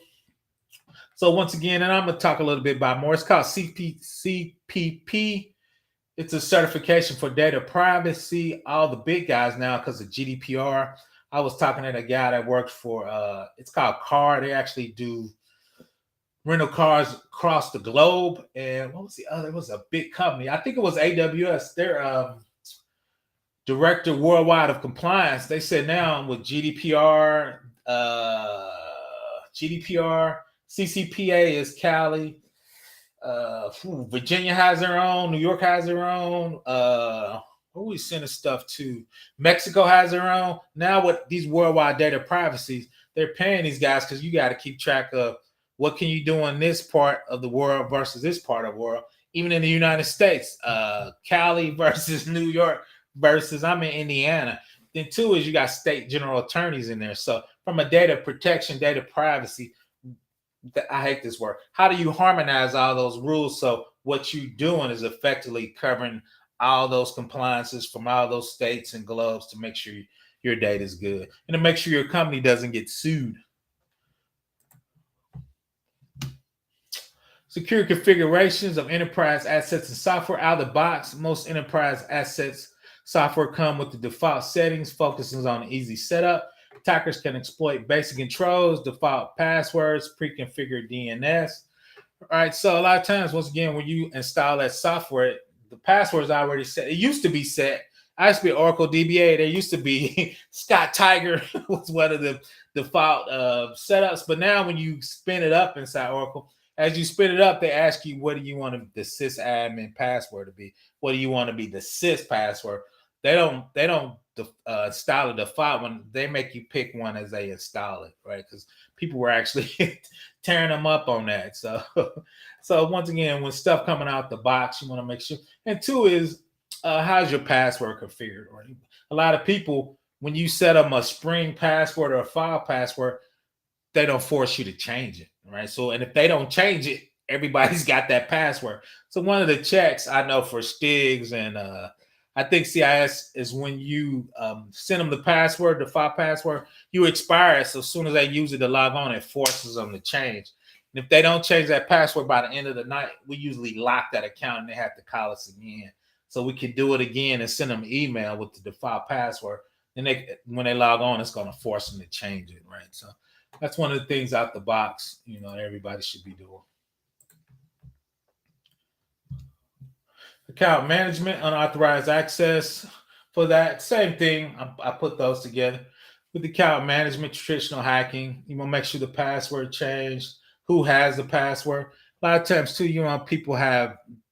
So once again, and I'm gonna talk a little bit about more. It's called CPP. It's a certification for data privacy. All the big guys now, because of GDPR. I was talking to a guy that works for it's called Car. They actually do rental cars across the globe. And what was the other? It was a big company. I think it was AWS. Their director worldwide of compliance. They said now with GDPR, CCPA is Cali. Virginia has their own. New York has their own. Who we sending stuff to? Mexico has their own. Now with these worldwide data privacies, they're paying these guys because you got to keep track of what can you do in this part of the world versus this part of the world. Even in the United States, Cali versus New York versus I'm in Indiana. Then two is you got state general attorneys in there. So from a data protection, data privacy, I hate this word. How do you harmonize all those rules so what you're doing is effectively covering all those compliances from all those states and globes to make sure your data is good and to make sure your company doesn't get sued? Secure configurations of enterprise assets and software out of the box. Most enterprise assets software come with the default settings, focusing on easy setup. Attackers can exploit basic controls, default passwords, pre-configured DNS. All right, so a lot of times, once again, when you install that software, the password is already set. It used to be set. I used to be Oracle DBA. There used to be Scott Tiger was one of the default setups. But now when you spin it up inside Oracle, as you spin it up, they ask you, what do you want the sysadmin password to be? What do you want to be the sys password? They don't install a default one. They make you pick one as they install it, right? Because people were actually tearing them up on that. So once again, when stuff coming out the box, you want to make sure. And two is how's your password configured? Or a lot of people, when you set them a Spring password or a file password, they don't force you to change it, right? So, and if they don't change it, everybody's got that password. So one of the checks I know for Stigs and I think CIS is when you send them the password, the file password, you expire it. So as soon as they use it to log on, it forces them to change. And if they don't change that password by the end of the night, we usually lock that account and they have to call us again. So we can do it again and send them an email with the default password. And when they log on, it's going to force them to change it, right? So that's one of the things out the box, everybody should be doing. Account management, unauthorized access. For that, same thing. I put those together. With account management, traditional hacking, you want to make sure the password changed, who has the password. A lot of times too, people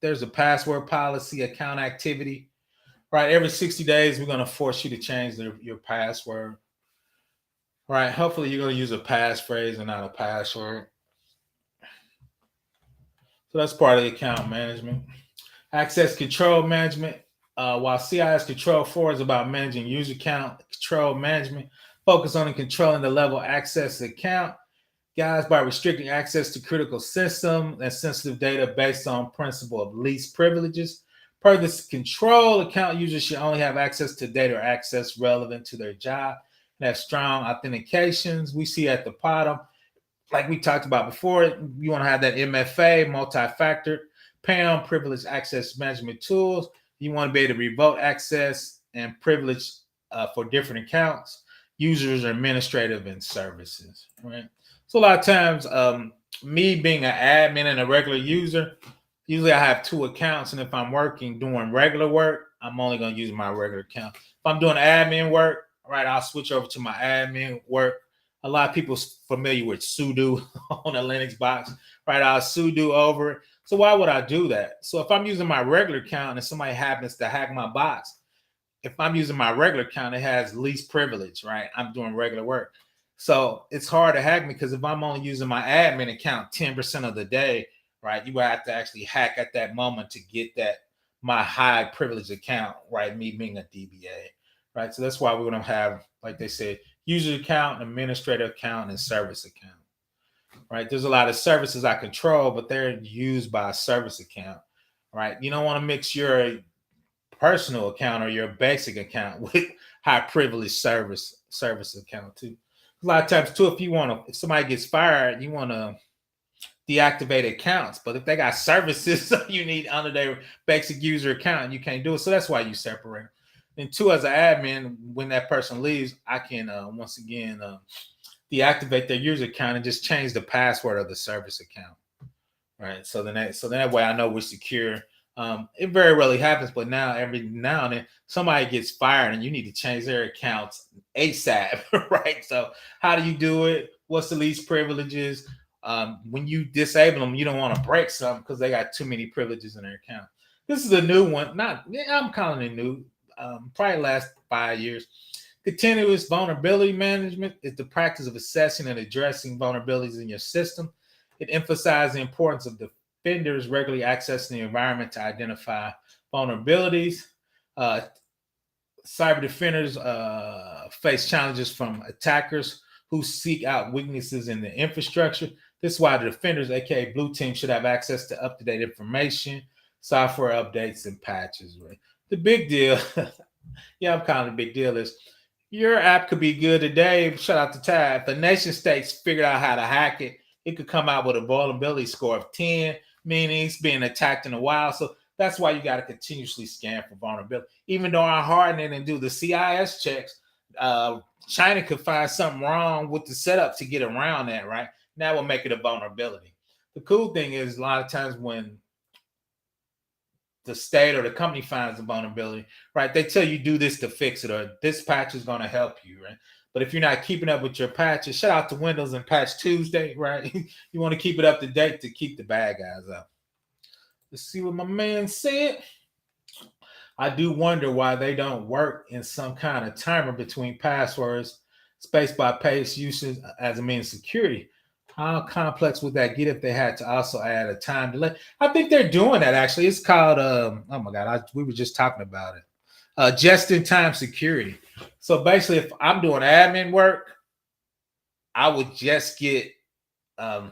there's a password policy, account activity, right? Every 60 days, we're going to force you to change your password, right? Hopefully you're going to use a passphrase and not a password. So that's part of the account management. Access control management. While CIS Control 4 is about managing user account control management, focus on controlling the level of access to account, guys, by restricting access to critical system and sensitive data based on principle of least privileges. Per this control, account users should only have access to data or access relevant to their job and have strong authentications. We see at the bottom, like we talked about before, you want to have that MFA, multi-factor, PAM, privileged access management tools. You want to be able to revoke access and privilege for different accounts, users, administrative, and services, right? So a lot of times, me being an admin and a regular user, usually I have two accounts, and if I'm doing regular work, I'm only going to use my regular account. If I'm doing admin work, right, I'll switch over to my admin work. A lot of people's familiar with sudo on a Linux box, right? I'll sudo over it. So why would I do that? So if I'm using my regular account and somebody happens to hack my box, if I'm using my regular account, it has least privilege, right? I'm doing regular work. So it's hard to hack me because if I'm only using my admin account 10% of the day, right, you have to actually hack at that moment to get my high privilege account, right? Me being a DBA, right? So that's why we're going to have, like they said, user account, administrator account, and service account, right? There's a lot of services I control, but they're used by a service account, right? You don't want to mix your personal account or your basic account with high privilege service account too. A lot of times too, if somebody gets fired, you want to deactivate accounts, but if they got services you need under their basic user account, you can't do it. So that's why you separate. And two, as an admin, when that person leaves, I can once again deactivate their user account and just change the password of the service account, right? So that way I know we're secure. It very rarely happens, but every now and then somebody gets fired and you need to change their accounts ASAP, right? So how do you do it? What's the least privileges? When you disable them, you don't want to break something because they got too many privileges in their account. This is a new one. I'm calling it new. Probably last 5 years. Continuous vulnerability management is the practice of assessing and addressing vulnerabilities in your system. It emphasizes the importance of defenders regularly accessing the environment to identify vulnerabilities. Cyber defenders face challenges from attackers who seek out weaknesses in the infrastructure. This is why the defenders, aka Blue Team, should have access to up-to-date information, software updates, and patches. Right? The big deal, yeah, I'm calling it a big deal, is your app could be good today. Shout out to Tab. If the nation states figured out how to hack it, it could come out with a vulnerability score of 10, meaning it's being attacked in a while. So that's why you got to continuously scan for vulnerability. Even though I harden it and do the CIS checks, China could find something wrong with the setup to get around that, right? That will make it a vulnerability. The cool thing is a lot of times when the state or the company finds a vulnerability, right, they tell you do this to fix it, or this patch is going to help you, right? But if you're not keeping up with your patches, shout out to Windows and Patch Tuesday, right? You want to keep it up to date to keep the bad guys out. Let's see what my man said. I do wonder why they don't work in some kind of timer between passwords, space by pace usage as a means of security. How complex would that get if they had to also add a time delay? I think they're doing that actually. It's called, oh my God, we were just talking about it. Just-in-time security. So basically, if I'm doing admin work, I would just get my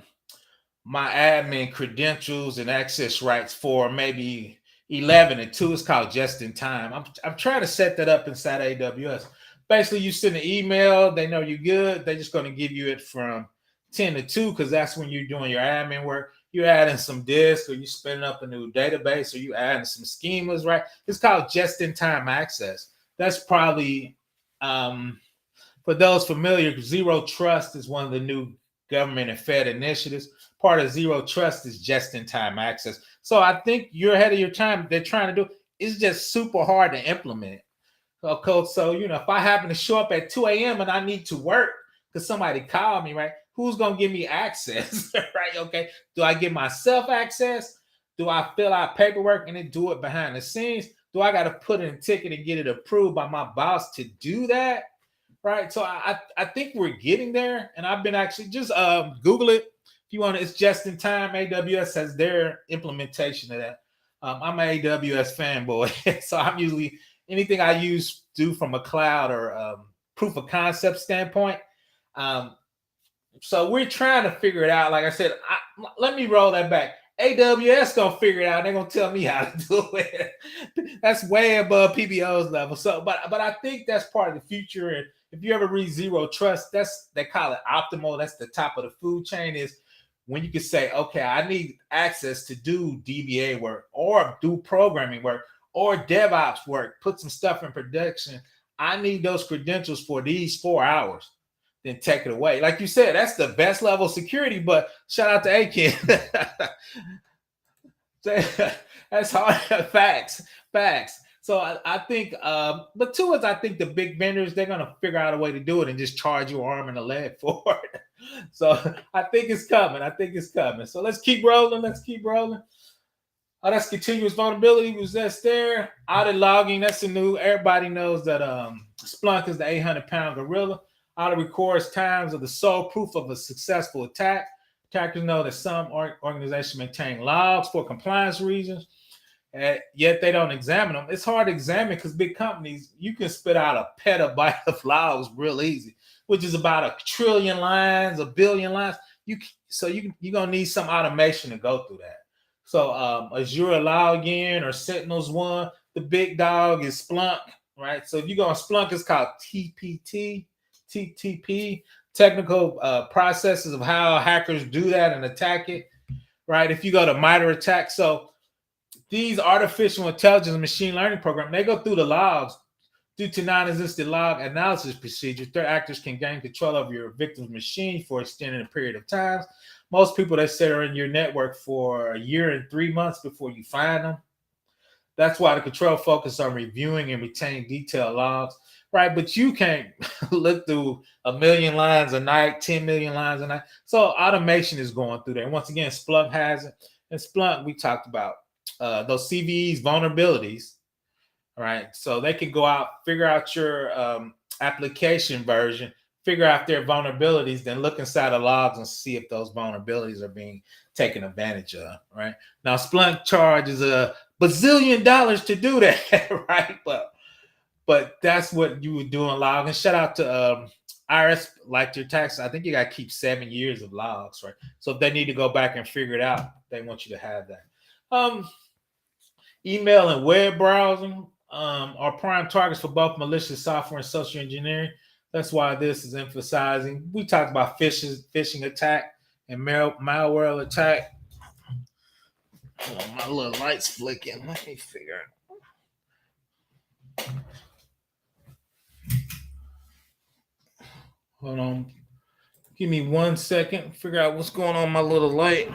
admin credentials and access rights for maybe 11 and 2 is called just in time. I'm trying to set that up inside AWS. Basically, you send an email, they know you're good. They're just going to give you it from 10 to 2 because that's when you're doing your admin work. You're adding some disks or you're spinning up a new database or you adding some schemas, right? It's called just in time access. That's probably, for those familiar, Zero Trust is one of the new government and Fed initiatives. Part of Zero Trust is just-in-time access. So I think you're ahead of your time. They're trying to do it's just super hard to implement. Okay, so if I happen to show up at 2 a.m. and I need to work because somebody called me, right? who's going to give me access, right? Okay. Do I give myself access? Do I fill out paperwork and then do it behind the scenes? Do I got to put in a ticket and get it approved by my boss to do that? Right. So I think we're getting there. And I've been actually just Google it. If you want to, it's just in time. AWS has their implementation of that. I'm an AWS fanboy. So I'm usually anything I do from a cloud or proof of concept standpoint. So we're trying to figure it out. Like I said, let me roll that back. AWS gonna figure it out. They're gonna tell me how to do it. That's way above PBO's level. So, but I think that's part of the future. And if you ever read Zero Trust, they call it optimal. That's the top of the food chain. Is when you can say, okay, I need access to do DBA work or do programming work or DevOps work, put some stuff in production. I need those credentials for these 4 hours. Then take it away. Like you said, that's the best level of security, but shout out to Aiken. That's hard. Facts. So I think, but two is I think the big vendors, they're going to figure out a way to do it and just charge you an arm and a leg for it. So I think it's coming. So let's keep rolling. Oh, that's continuous vulnerability was that's there. Audit logging, that's a new, everybody knows that Splunk is the 800-pound gorilla. Audit records times of the sole proof of a successful attack. Attackers know that some organizations maintain logs for compliance reasons, yet they don't examine them. It's hard to examine because big companies, you can spit out a petabyte of logs real easy, which is about 1 trillion lines, 1 billion lines. You're going to need some automation to go through that. So Azure Login or Sentinel's one. The big dog is Splunk, right? So if you go on Splunk, it's called TTP, technical processes of how hackers do that and attack it, right? If you go to MITRE ATT&CK, so these artificial intelligence and machine learning programs, they go through the logs. Due to non-existent log analysis procedures, threat actors can gain control of your victim's machine for extended period of time. Most people, they say, are in your network for 1 year and 3 months before you find them. That's why the control focus on reviewing and retaining detailed logs, right? But you can't look through 1 million lines a night, 10 million lines a night. So automation is going through there. And once again, Splunk has it. And Splunk, we talked about those CVEs, vulnerabilities, right? So they can go out, figure out your application version, figure out their vulnerabilities, then look inside the logs and see if those vulnerabilities are being taken advantage of, right? Now, Splunk charges $1 bazillion to do that, right? But that's what you would do in log. And shout out to IRS, like your tax. I think you got to keep 7 years of logs, right? So if they need to go back and figure it out, they want you to have that. Email and web browsing are prime targets for both malicious software and social engineering. That's why this is emphasizing. We talked about phishing attack and malware attack. Oh, my little light's flicking. Let me figure it. Hold on. Give me 1 second. Figure out what's going on with my little light.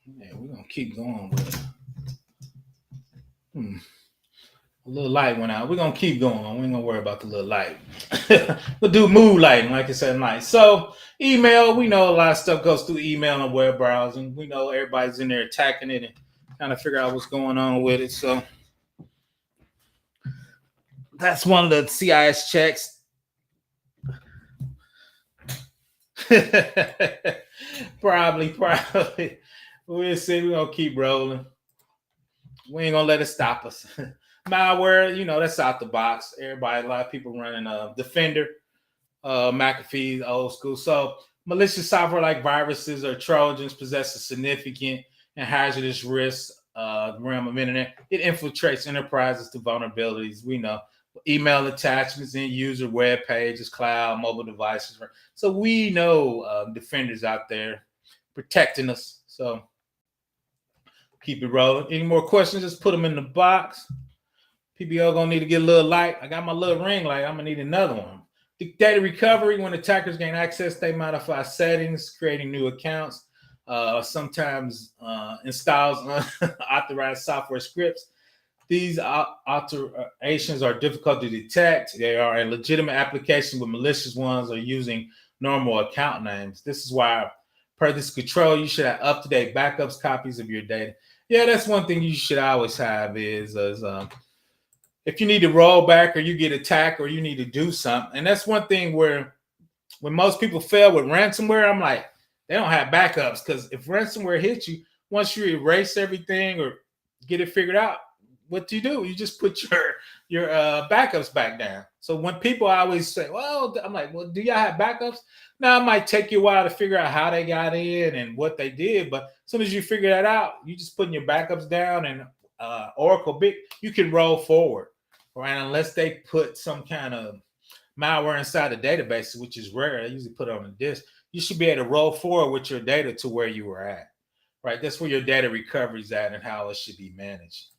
Yeah, we're going to keep going with it. A little light went out. We're going to keep going. We ain't going to worry about the little light. We'll do mood lighting, like I said, night. So email, we know a lot of stuff goes through email and web browsing. We know everybody's in there attacking it and trying to figure out what's going on with it. So that's one of the CIS checks. Probably. We'll see. We're going to keep rolling. We ain't going to let it stop us. Malware, that's out the box. A lot of people running Defender, McAfee, old school. So malicious software like viruses or Trojans possess a significant and hazardous risk the realm of internet. It infiltrates enterprises through vulnerabilities. We know email attachments, end user web pages, cloud, mobile devices. So we know defenders out there protecting us. So keep it rolling. Any more questions? Just put them in the box. PBO gonna need to get a little light. I got my little ring light. I'm gonna need another one. Data recovery. When attackers gain access, they modify settings, creating new accounts. Sometimes installs unauthorized software scripts. These alterations are difficult to detect. They are a legitimate application, but malicious ones are using normal account names. This is why, per this control, you should have up-to-date backups, copies of your data. Yeah, that's one thing you should always have is if you need to roll back or you get attacked or you need to do something. And that's one thing where when most people fail with ransomware, I'm like, they don't have backups because if ransomware hits you, once you erase everything or get it figured out, what do? You just put your backups back down. So when people always say, "Well," I'm like, "Well, do y'all have backups?" Now it might take you a while to figure out how they got in and what they did, but as soon as you figure that out, you just putting your backups down and Oracle Big, you can roll forward, right? Unless they put some kind of malware inside the database, which is rare. I usually put it on a disk. You should be able to roll forward with your data to where you were at, right? That's where your data recovery is at and how it should be managed.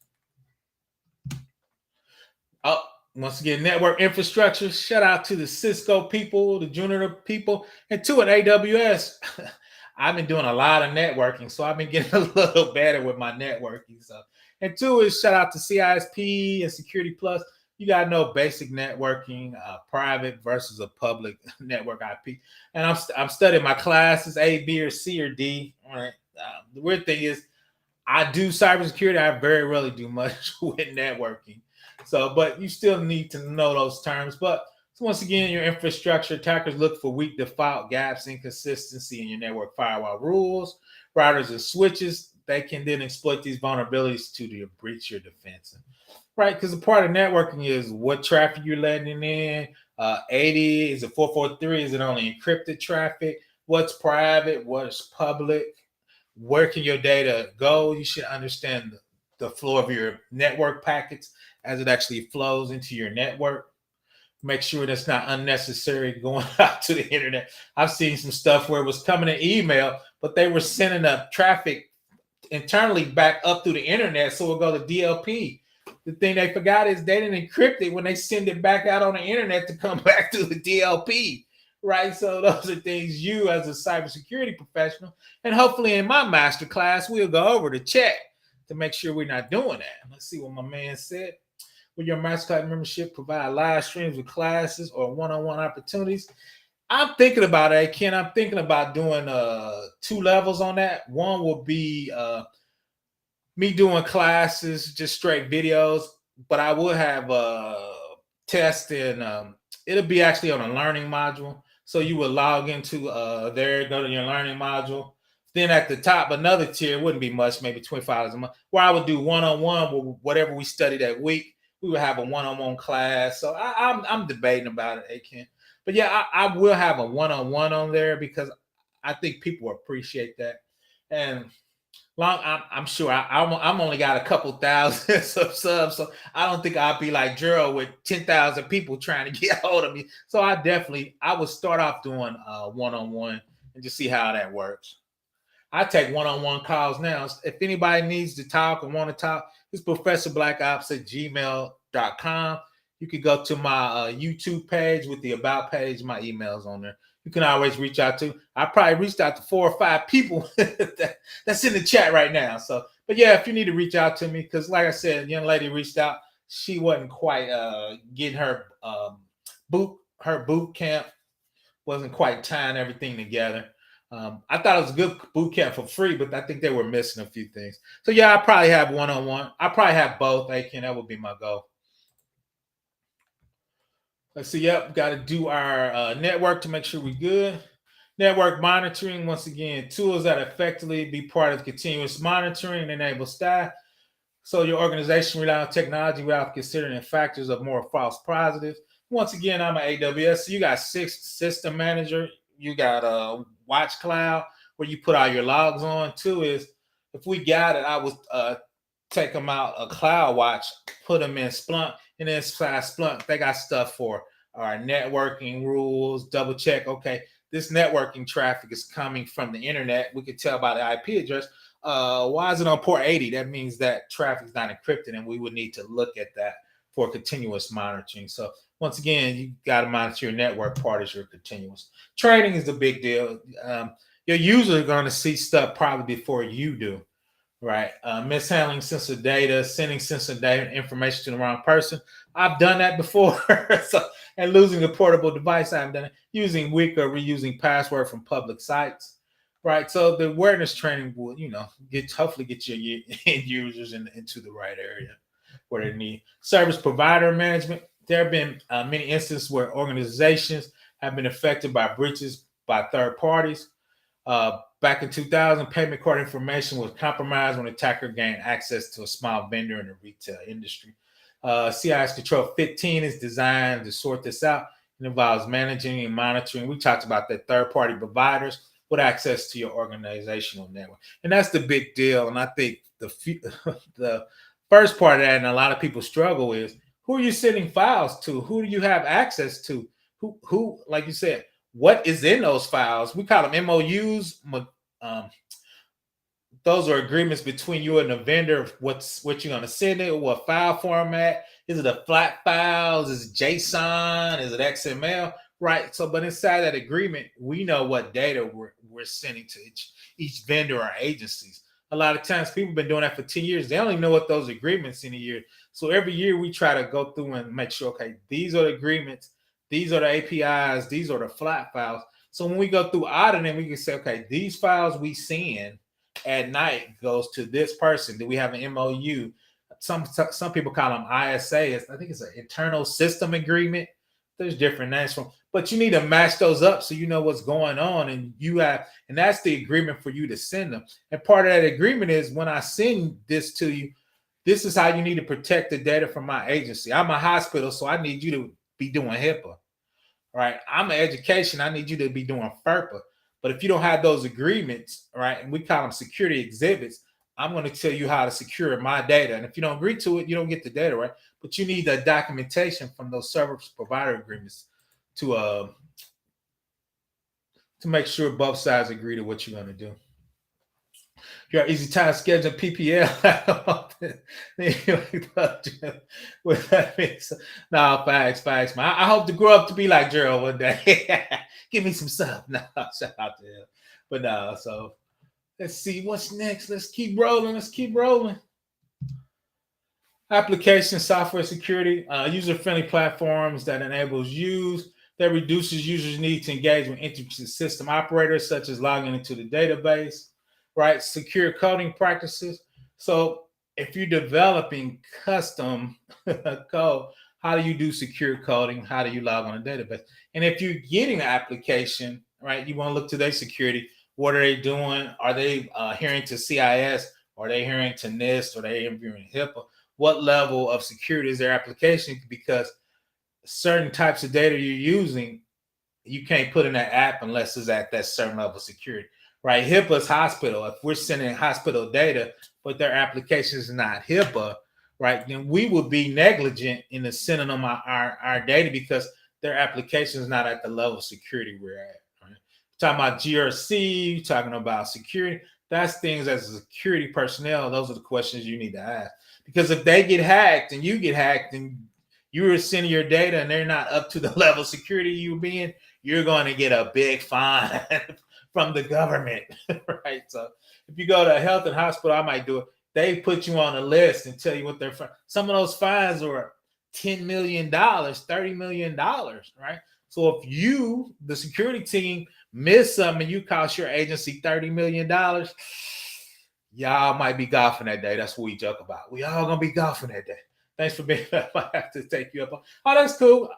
Oh, once again, network infrastructure. Shout out to the Cisco people, the Juniper people, and to an AWS. I've been doing a lot of networking, so I've been getting a little better with my networking. So, and two is shout out to CISP and Security Plus. You gotta know basic networking, private versus a public network IP. And I'm studying my classes A, B, or C or D. All right. The weird thing is, I do cybersecurity. I very rarely do much with networking. So, but you still need to know those terms. But so once again, your infrastructure attackers look for weak default gaps, inconsistency in your network firewall rules, routers and switches. They can then exploit these vulnerabilities to breach your defense. Right, because a part of networking is what traffic you're letting in. 80 is it 443? Is it only encrypted traffic? What's private? What's public? Where can your data go? You should understand the flow of your network packets as it actually flows into your network. Make sure that's not unnecessary going out to the internet. I've seen some stuff where it was coming in email, but they were sending up traffic internally back up through the internet, so it'll go to DLP. The thing they forgot is they didn't encrypt it when they send it back out on the internet to come back to the DLP, right? So those are things you, as a cybersecurity professional, and hopefully in my master class, we'll go over to check to make sure we're not doing that. Let's see what my man said. Will your master class membership provide live streams with classes or one-on-one opportunities? I'm thinking about it, Ken. I'm thinking about doing two levels on that. One will be me doing classes, just straight videos, but I will have tests and it'll be actually on a learning module. So you would log into there, go to your learning module. Then at the top, another tier wouldn't be much, maybe $25 a month, where I would do one-on-one with whatever we study that week. We would have a one-on-one class. So I'm debating about it, Ken. But yeah, I will have a one-on-one on there because I think people appreciate that. And I'm sure I'm only got a couple thousand subs, so I don't think I'll be like Gerald with 10,000 people trying to get a hold of me. So I would start off doing one-on-one and just see how that works. I take one-on-one calls now. If anybody needs to talk and want to talk, it's professorblackops@gmail.com. You can go to my YouTube page with the about page. My email's on there. You can always reach out to. I probably reached out to 4 or 5 people that's in the chat right now. So, but yeah, if you need to reach out to me, because like I said, a young lady reached out. She wasn't quite getting her boot camp, wasn't quite tying everything together. I thought it was a good boot camp for free, but I think they were missing a few things. So yeah, I probably have one-on-one. I probably have both. Aiken, that would be my goal. Let's see. Yep, got to do our network to make sure we're good. Network monitoring, once again, tools that effectively be part of continuous monitoring enable staff. So your organization rely on technology without considering factors of more false positives. Once again, I'm an AWS. So you got system manager. You got a watch cloud where you put all your logs on. Two is if we got it, I would take them out a cloud watch, put them in Splunk, and then inside Splunk, they got stuff for our networking rules, double check. Okay, this networking traffic is coming from the internet. We could tell by the IP address. Why is it on port 80? That means that traffic is not encrypted, and we would need to look at that for continuous monitoring. So once again, you got to monitor your network part as your continuous. Training is the big deal. Your users are going to see stuff probably before you do. right? Mishandling sensitive data, sending sensitive data information to the wrong person. I've done that before. So, and losing a portable device, I've done it. Using weak or reusing password from public sites, right? So the awareness training will, hopefully get your end users into the right area where they need. Service provider management. There have been many instances where organizations have been affected by breaches by third parties. Back in 2000, payment card information was compromised when an attacker gained access to a small vendor in the retail industry. CIS Control 15 is designed to sort this out. It involves managing and monitoring. We talked about that third-party providers with access to your organizational network, and that's the big deal. And I think the first part of that, and a lot of people struggle is who are you sending files to? Who do you have access to? Who, like you said, what is in those files? We call them MOUs. Um, those are agreements between you and the vendor of what you're going to send it, what file format. Is it a flat file? Is it JSON? Is it XML? Right. So, but inside that agreement, we know what data we're sending to each vendor or agencies. A lot of times people have been doing that for 10 years. They only know what those agreements in a year. So every year we try to go through and make sure, okay, these are the agreements, these are the APIs, these are the flat files. So when we go through auditing, we can say, okay, these files we send at night goes to this person. Do we have an MOU? Some people call them ISA. I think it's an internal system agreement. There's different names from, but you need to match those up so you know what's going on, and that's the agreement for you to send them. And part of that agreement is when I send this to you, this is how you need to protect the data from my agency. I'm a hospital, so I need you to be doing HIPAA. Right? I'm an education. I need you to be doing FERPA. But if you don't have those agreements, right, and we call them security exhibits, I'm going to tell you how to secure my data. And if you don't agree to it, you don't get the data, right? But you need the documentation from those service provider agreements to make sure both sides agree to what you're going to do. You got easy time scheduling PPL. With that means, no, facts, man. I hope to grow up to be like Gerald one day. Give me some stuff. No, shout out to him. But no, so let's see what's next. Let's keep rolling. Application software security, user-friendly platforms that enables use, that reduces users' need to engage with intricate system operators, such as logging into the database, right? Secure coding practices. So if you're developing custom code, how do you do secure coding? How do you log on a database? And if you're getting an application, right, you want to look to their security. What are they doing? Are they adhering to CIS? Are they adhering to NIST? Are they adhering to HIPAA? What level of security is their application? Because certain types of data you're using, you can't put in that app unless it's at that certain level of security, right? HIPAA's hospital. If we're sending hospital data, but their application is not HIPAA, right, then we would be negligent in the sending them our data because their application is not at the level of security we're at. Right? Talking about GRC, talking about security. That's things as a security personnel. Those are the questions you need to ask. Because if they get hacked and you get hacked and you're sending your data and they're not up to the level of security you being, you're going to get a big fine from the government, right? So if you go to a health and hospital, I might do it. They put you on a list and tell you what they're. Some of those fines are $10 million, $30 million, right? So if you, the security team, miss something and you cost your agency $30 million, y'all might be golfing that day. That's what we joke about. We all gonna be golfing that day. Thanks for being up. I have to take you up on. Oh, that's cool.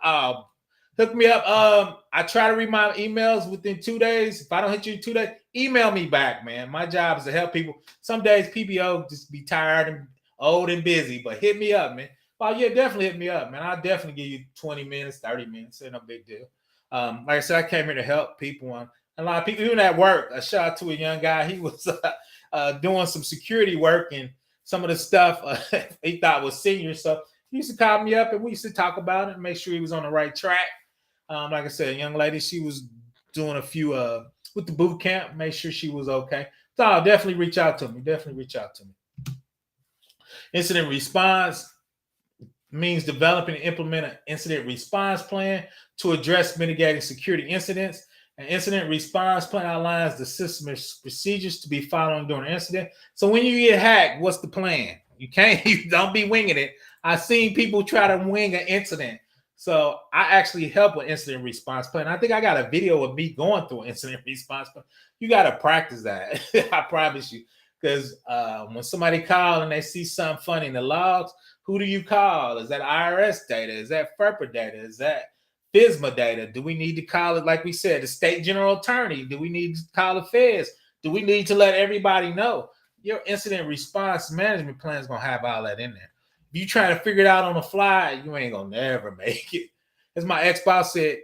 Hook me up. I try to read my emails within 2 days. If I don't hit you in 2 days, email me back, man. My job is to help people. Some days PBO just be tired and old and busy, but hit me up, man. Oh, yeah, definitely hit me up, man. I'll definitely give you 20 minutes, 30 minutes. Ain't no big deal. Like I said, I came here to help people. And a lot of people, even at work, a shout out to a young guy. He was doing some security work and some of the stuff he thought was senior. So he used to call me up and we used to talk about it and make sure he was on the right track. Like I said, a young lady, she was doing a few with the boot camp, make sure she was okay. So I'll definitely reach out to me. Incident response means developing and implement an incident response plan to address mitigating security incidents. An incident response plan outlines the system procedures to be followed during an incident. So when you get hacked, what's the plan? You don't be winging it. I've seen people try to wing an incident. So I actually help with incident response plan. I think I got a video of me going through an incident response plan. You got to practice that. I promise you. Because when somebody calls and they see something funny in the logs, who do you call? Is that IRS data? Is that FERPA data? Is that FISMA data? Do we need to call it, like we said, the state general attorney? Do we need to call the feds? Do we need to let everybody know? Your incident response management plan is going to have all that in there. If you try to figure it out on the fly, you ain't going to never make it. As my ex-boss said,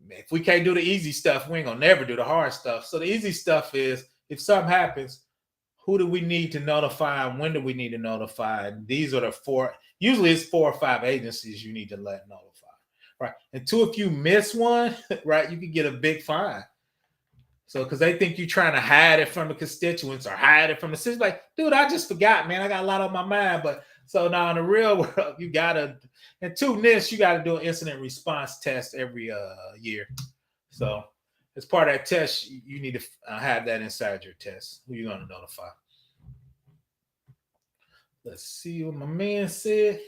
if we can't do the easy stuff, we ain't going to never do the hard stuff. So the easy stuff is, if something happens, who do we need to notify and when do we need to notify? These are the four. Usually it's 4 or 5 agencies you need to let notify. Right. And two, if you miss one, right, you can get a big fine. So, because they think you're trying to hide it from the constituents or hide it from the city. Like, dude, I just forgot, man. I got a lot on my mind. But so now in the real world, you got to, and two, NIST, you got to do an incident response test every year. So, as part of that test, you need to have that inside your test. Who you going to notify? Let's see what my man said.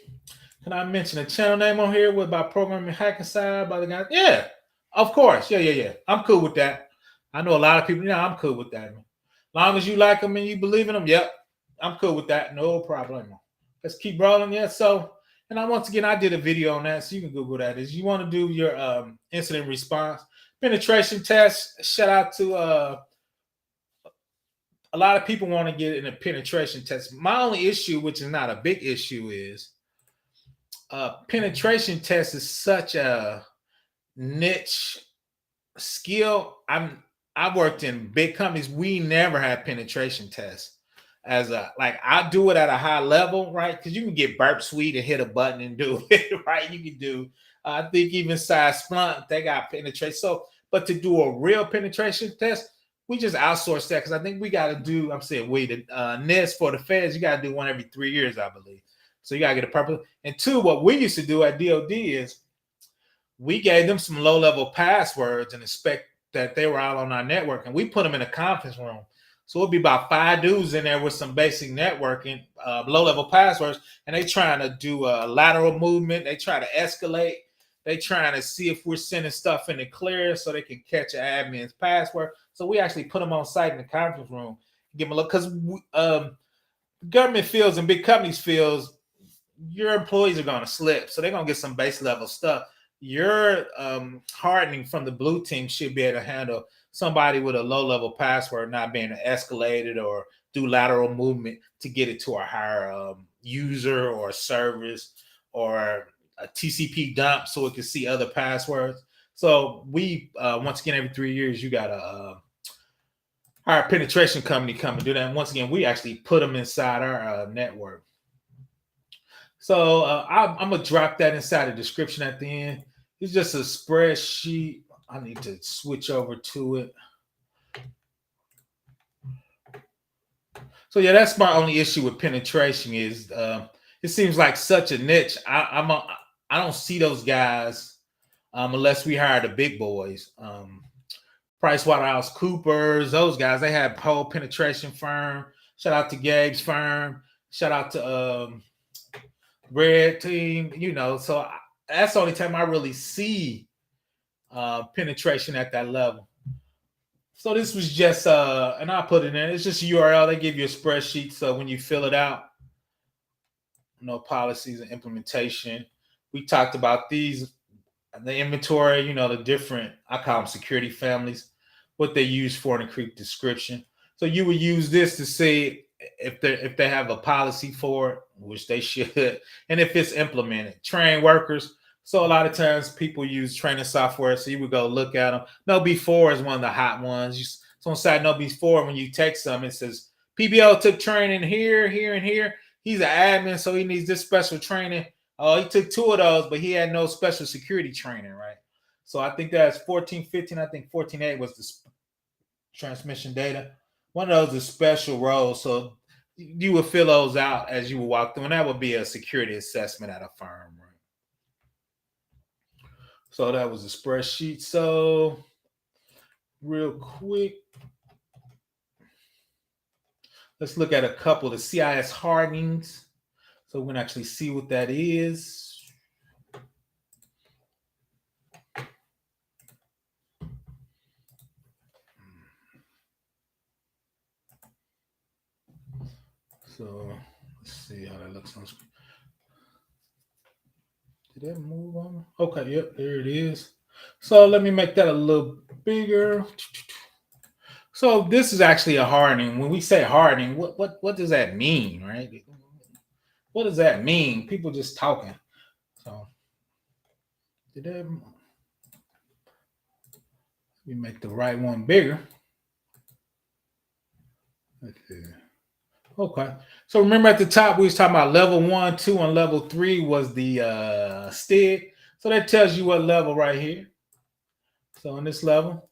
Can I mention a channel name on here with about programming hacking side by the guy? Yeah, of course. Yeah. I'm cool with that. I know a lot of people. I'm cool with that, man. Long as you like them and you believe in them, yep, I'm cool with that. No problem. Let's keep rolling. Yeah. So, and once again, I did a video on that, so you can Google that. Is you want to do your incident response penetration test? Shout out to a lot of people want to get in a penetration test. My only issue, which is not a big issue, is penetration test is such a niche skill. I worked in big companies. We never had penetration tests as I do it at a high level, right? Because you can get Burp Suite and hit a button and do it, right? You can do. I think even CIS Splunk, they got penetration. So, but to do a real penetration test, we just outsource that because I think we got to do. I'm saying the NIST for the feds, you got to do one every 3 years, I believe. So you got to get a purpose. And two, what we used to do at DoD is we gave them some low-level passwords and expect that they were all on our network, and we put them in a conference room. So it'd be about 5 dudes in there with some basic networking, low-level passwords, and they trying to do a lateral movement. They try to escalate. They trying to see if we're sending stuff in the clear so they can catch an admin's password. So we actually put them on site in the conference room, give them a look, because government feels and big companies feels your employees are going to slip, so they're going to get some base level stuff. Your hardening from the blue team should be able to handle somebody with a low level password not being escalated or do lateral movement to get it to a higher user or service or a TCP dump so it can see other passwords. So we once again every 3 years you got a our penetration company come and do that. And once again, we actually put them inside our network. So I'm going to drop that inside the description at the end. It's just a spreadsheet. I need to switch over to it. So yeah, that's my only issue with penetration is it seems like such a niche. I don't see those guys unless we hire the big boys. PricewaterhouseCoopers, those guys, they have a whole penetration firm. Shout out to Gabe's firm. Shout out to Red Team, so that's the only time I really see penetration at that level. So this was just, and I'll put it in, it's just a URL. They give you a spreadsheet. So when you fill it out, policies and implementation. We talked about these, the inventory, the different, I call them security families, what they use for an encrypted description. So you would use this to see if they have a policy for it, which they should, and if it's implemented. Train workers. So a lot of times people use training software, so you would go look at them. No B4 is one of the hot ones. So on side No B4, when you take some, it says PBO took training here, here, and here. He's an admin, so he needs this special training. Oh, he took 2 of those, but he had no special security training, right? So I think that's 1415. I think 14.8 was the transmission data. One of those is special roles. So you would fill those out as you would walk through, and that would be a security assessment at a firm, right? So that was a spreadsheet. So real quick. Let's look at a couple of the CIS hardenings so we can actually see what that is. So let's see how that looks on screen. Did that move on? Okay, yep, there it is. So let me make that a little bigger. So this is actually a hardening. When we say hardening, what does that mean, right? What does that mean? People just talking. So did that? Let me make the right one bigger. Okay. So remember at the top we was talking about level 1, 2, and level 3 was the stick. So that tells you what level right here. So in this level,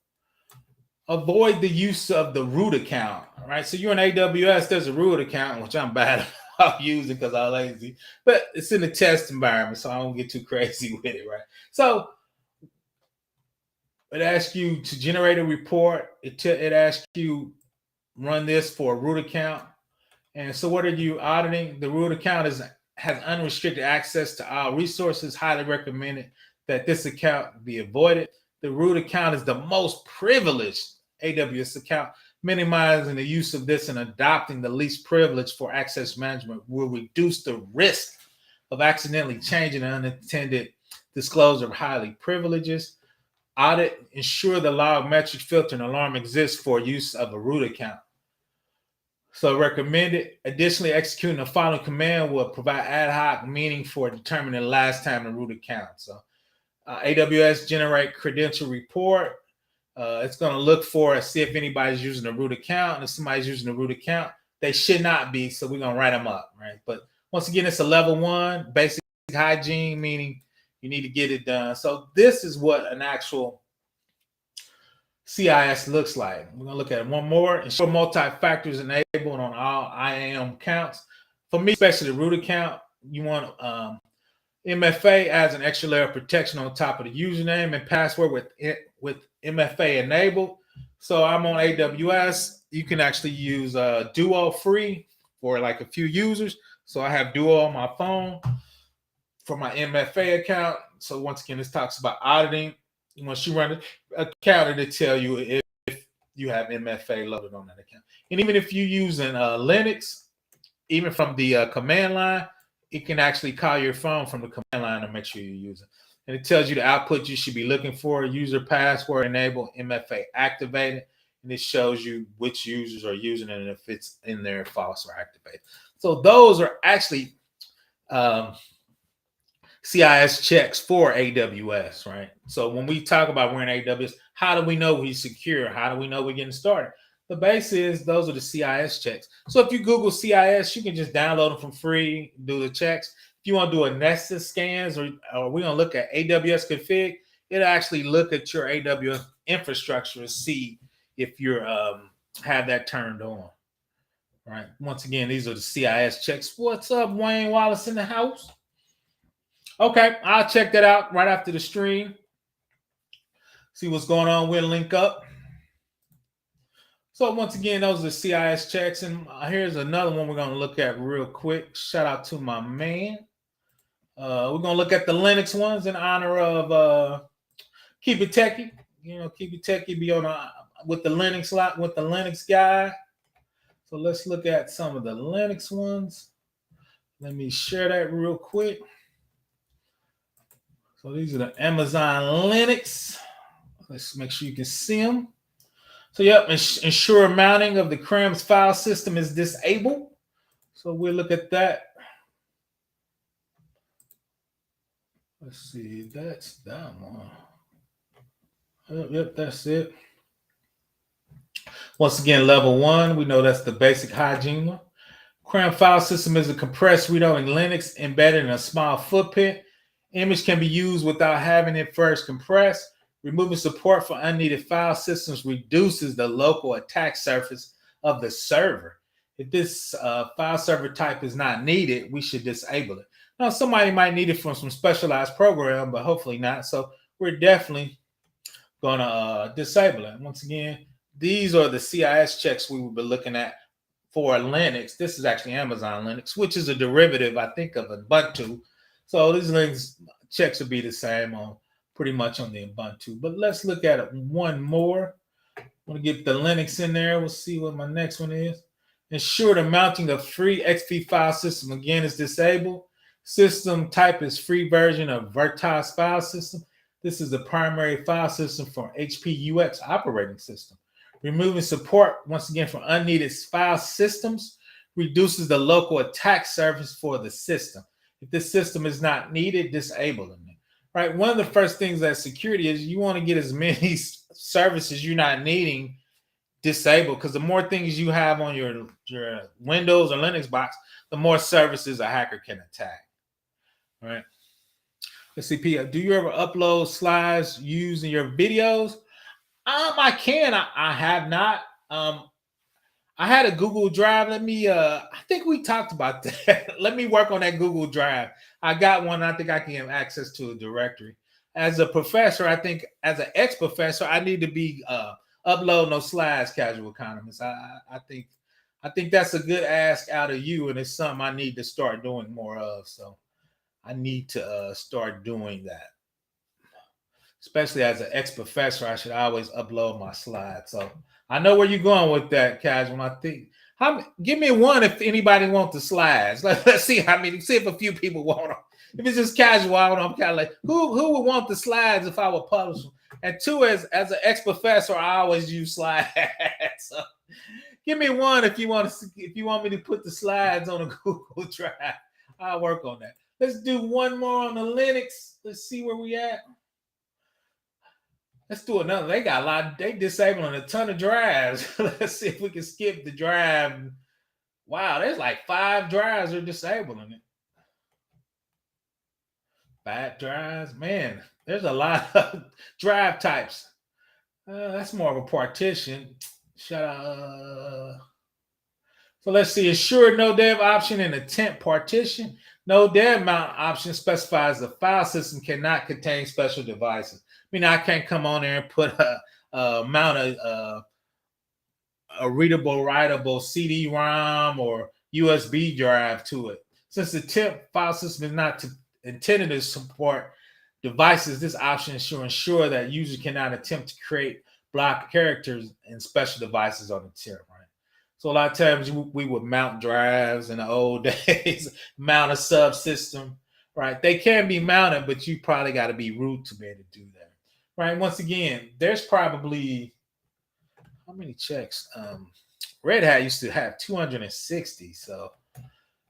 avoid the use of the root account. All right. So you're in AWS, there's a root account, which I'm bad about using because I'm lazy, but it's in a test environment, so I don't get too crazy with it, right? So it asks you to generate a report. It asks you run this for a root account. And so what are you auditing? The root account has unrestricted access to all resources. Highly recommended that this account be avoided. The root account is the most privileged AWS account. Minimizing the use of this and adopting the least privilege for access management will reduce the risk of accidentally changing an unintended disclosure of highly privileges. Audit, ensure the log metric filter and alarm exists for use of a root account. So recommended. Additionally, executing the following command will provide ad hoc meaning for determining the last time the root account. So AWS generate credential report. It's going to look for see if anybody's using a root account. And if somebody's using a root account, they should not be. So we're going to write them up, right? But once again, it's a level 1 basic hygiene, meaning you need to get it done. So this is what an actual CIS looks like. We're going to look at it one more. Ensure multi-factors enabled on all IAM accounts. For me, especially the root account, you want MFA adds an extra layer of protection on top of the username and password with MFA enabled. So I'm on AWS. You can actually use Duo free for like a few users. So I have Duo on my phone for my MFA account. So once again, this talks about auditing. Once you run an account, it'll tell you if you have MFA loaded on that account. And even if you're using Linux, even from the command line, it can actually call your phone from the command line to make sure you're using. And it tells you the output you should be looking for: user password enabled, MFA activated, and it shows you which users are using it and if it's in there false or activated. So those are actually CIS checks for AWS, right? So when we talk about we're in AWS, how do we know we're secure? How do we know we're getting started? The base is those are the CIS checks. So if you Google CIS, you can just download them for free, do the checks. If you want to do a Nessus scans or we're going to look at AWS config, it'll actually look at your AWS infrastructure and see if you're have that turned on. Right. Once again, these are the CIS checks. What's up, Wayne Wallace in the house? Okay, I'll check that out right after the stream. See what's going on. We'll link up. So once again, those are the CIS checks. And here's another one we're going to look at real quick. Shout out to my man. We're going to look at the Linux ones in honor of Keep It Techie. You know, Keep It Techie be on with the Linux lot with the Linux guy. So let's look at some of the Linux ones. Let me share that real quick. So these are the Amazon Linux. Let's make sure you can see them. So yep, ensure mounting of the CRAMS file system is disabled. So we'll look at that. Let's see, that's that one. Yep, that's it. Once again, level 1, we know that's the basic hygiene one. CRAM file system is a compressed read-only Linux embedded in a small footprint. Image can be used without having it first compressed. Removing support for unneeded file systems reduces the local attack surface of the server. If this file server type is not needed, we should disable it. Now, somebody might need it from some specialized program, but hopefully not. So we're definitely Going to disable it. Once again, these are the CIS checks we will be looking at for Linux. This is actually Amazon Linux, which is a derivative, I think, of Ubuntu. So these Linux checks will be the same on pretty much on the Ubuntu. But let's look at it one more. I'm going to get the Linux in there. We'll see what my next one is. Ensure the mounting of free XP file system again is disabled. System type is free version of Virtualized file system. This is the primary file system for HPUX operating system. Removing support, once again, for unneeded file systems reduces the local attack surface for the system. If this system is not needed, disable them. Right? One of the first things that security is you want to get as many services you're not needing disabled, because the more things you have on your Windows or Linux box, the more services a hacker can attack. All right. Let's see, P. Do you ever upload slides using your videos? I can. I have not. I had a Google Drive. Let me I think we talked about that. Let me work on that Google Drive. I got one. I think I can have access to a directory. As a professor, I think as an ex-professor, I need to be uploading those slides, casual economists. I think that's a good ask out of you, and it's something I need to start doing more of. So I need to start doing that. Especially as an ex-professor, I should always upload my slides. So I know where you're going with that, casual. I think give me one if anybody wants the slides. Let's see how many. See if a few people want them. If it's just casual, I don't know. I'm kind of like who would want the slides if I would publish them. And two, as an ex-professor, I always use slides. So give me one if you want me to put the slides on a Google Drive. I'll work on that. Let's do one more on the Linux. Let's see where we at. Let's do another. They got a lot. They disabling a ton of drives. Let's see if we can skip the drive. Wow, there's like 5 drives are disabling it. Bad drives, man. There's a lot of drive types. That's more of a partition. Shut up. So let's see. Ensure no dev option in a temp partition. No dev mount option specifies the file system cannot contain special devices. I mean, I can't come on there and put mount a readable, writable CD-ROM or USB drive to it. Since the temp file system is not intended to support devices, this option should ensure that users cannot attempt to create block characters and special devices on the temp. Right. So a lot of times we would mount drives in the old days, mount a subsystem. Right. They can be mounted, but you probably got to be root to be able to do that. Right. Once again, there's probably how many checks? Red Hat used to have 260. So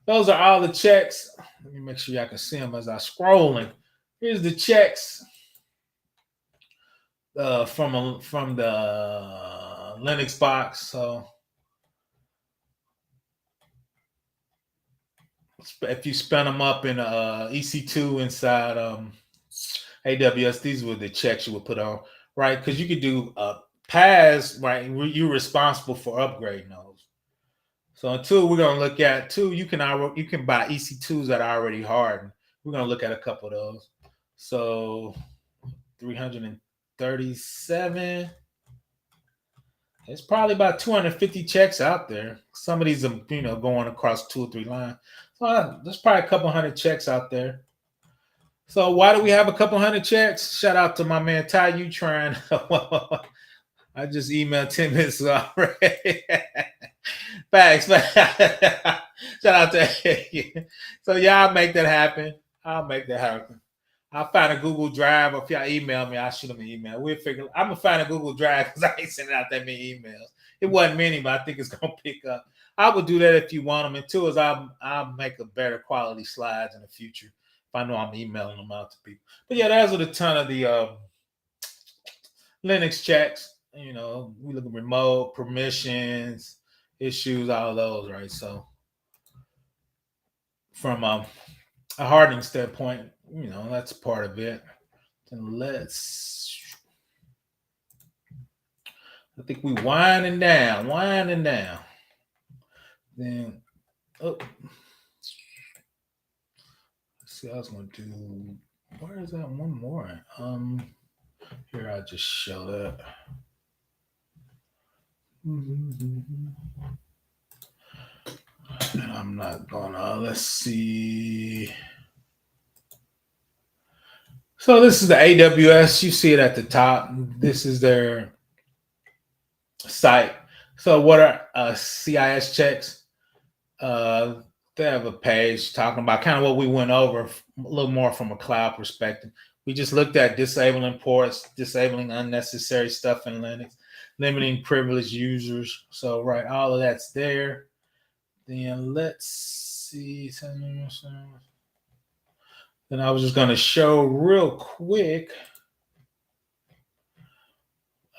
those are all the checks. Let me make sure y'all can see them as I scrolling. Here's the checks from the Linux box. So if you spin them up in EC2 inside AWS, these were the checks you would put on, right? Because you could do PaaS, right? You're responsible for upgrading those. So until we're gonna look at two, you can buy EC2s that are already hardened. We're gonna look at a couple of those. So 337. It's probably about 250 checks out there. Some of these are, going across 2 or 3 lines. So there's probably a couple hundred checks out there. So why do we have a couple hundred checks? Shout out to my man Ty Utran. I just emailed 10 minutes already. Facts. Shout out to So y'all make that happen. I'll make that happen. I'll find a Google Drive, or if y'all email me, I'll shoot them an email. We'll figure. I'm gonna find a Google Drive because I ain't sending out that many emails. It wasn't many, but I think it's gonna pick up. I would do that if you want them. And two is I'll make a better quality slides in the future if I know I'm emailing them out to people. But yeah, there's a ton of the Linux checks. We look at remote permissions, issues, all of those, right? So from a hardening standpoint, that's part of it. And I think we winding down. Then, let's see, I was going to do, where is that one more? Here, I just show that. And I'm not gonna, let's see. So this is the AWS. You see it at the top. This is their site. So what are CIS checks? Uh, they have a page talking about kind of what we went over a little more from a cloud perspective. We just looked at disabling ports, disabling unnecessary stuff in Linux, limiting privileged users. So right, all of that's there. Then let's see. Then I was just going to show real quick.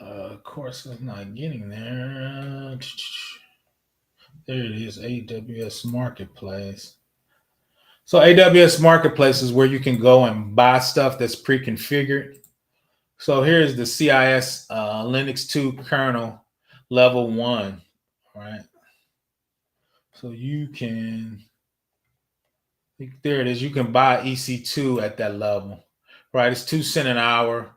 Of course, it's not getting there. There it is, AWS Marketplace. So AWS Marketplace is where you can go and buy stuff that's pre-configured. So here's the CIS Linux 2 kernel level 1, right? So you can, there it is, you can buy EC2 at that level, right? It's 2 cents an hour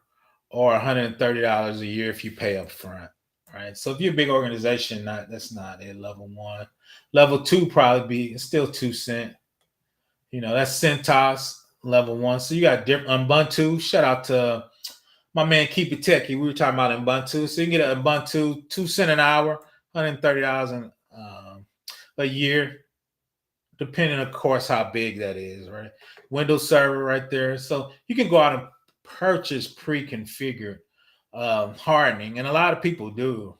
or $130 a year if you pay up front, right? So if you're a big organization, that's not at level 1. Level 2 probably be, it's still 2 cents. You know, that's CentOS level 1. So you got different Ubuntu. Shout out to my man Keep It Techie. We were talking about Ubuntu. So you can get an Ubuntu 2 cents an hour, $130 a year, depending, of course, how big that is, right? Windows Server right there. So you can go out and purchase pre-configured hardening, and a lot of people do.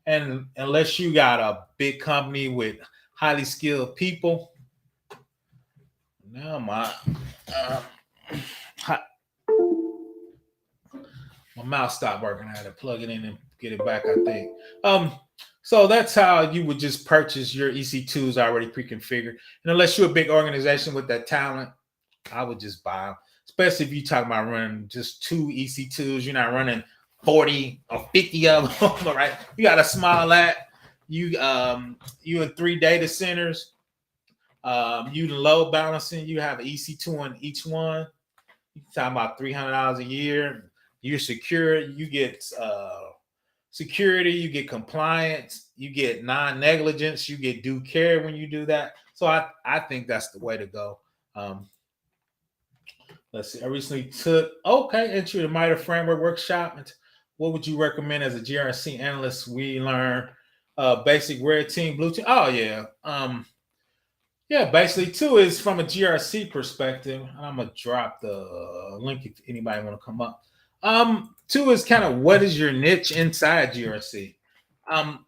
And unless you got a big company with highly skilled people, now my mouse stopped working. I had to plug it in and get it back, I think. So that's how you would just purchase your EC2s already pre-configured. And unless you're a big organization with that talent, I would just buy them. Especially if you talk about running just 2 EC2s, you're not running 40 or 50 of them, right? You got a small lab. You in 3 data centers. You load balancing. You have an EC2 on each one. You're talking about $300 a year. You're secure. You get security. You get compliance. You get non-negligence. You get due care when you do that. So I think that's the way to go. Let's see. I recently took entry to MITRE Framework Workshop. What would you recommend as a GRC analyst? We learn basic red team, blue team. Oh yeah. Yeah, basically, 2 is from a GRC perspective. And I'm gonna drop the link if anybody want to come up. 2 is kind of what is your niche inside GRC. I'm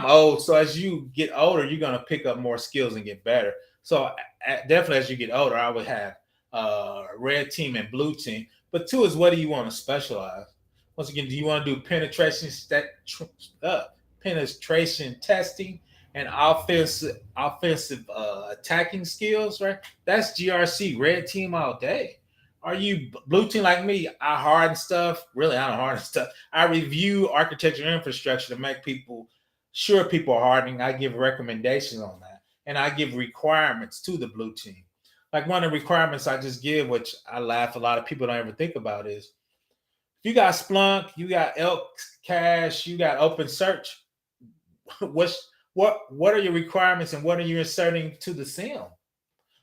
old, so as you get older, you're gonna pick up more skills and get better. So definitely, as you get older, I would have red team and blue team. But 2 is what do you want to specialize? Once again, do you want to do penetration testing and offensive attacking skills, right? That's GRC, red team all day. Are you blue team like me? I harden stuff. Really, I don't harden stuff. I review architecture and infrastructure to make sure people are hardening. I give recommendations on that. And I give requirements to the blue team. Like one of the requirements I just give, which I laugh, a lot of people don't ever think about, is you got Splunk, you got Elk Cache, you got Open Search. What are your requirements and what are you inserting to the SIM?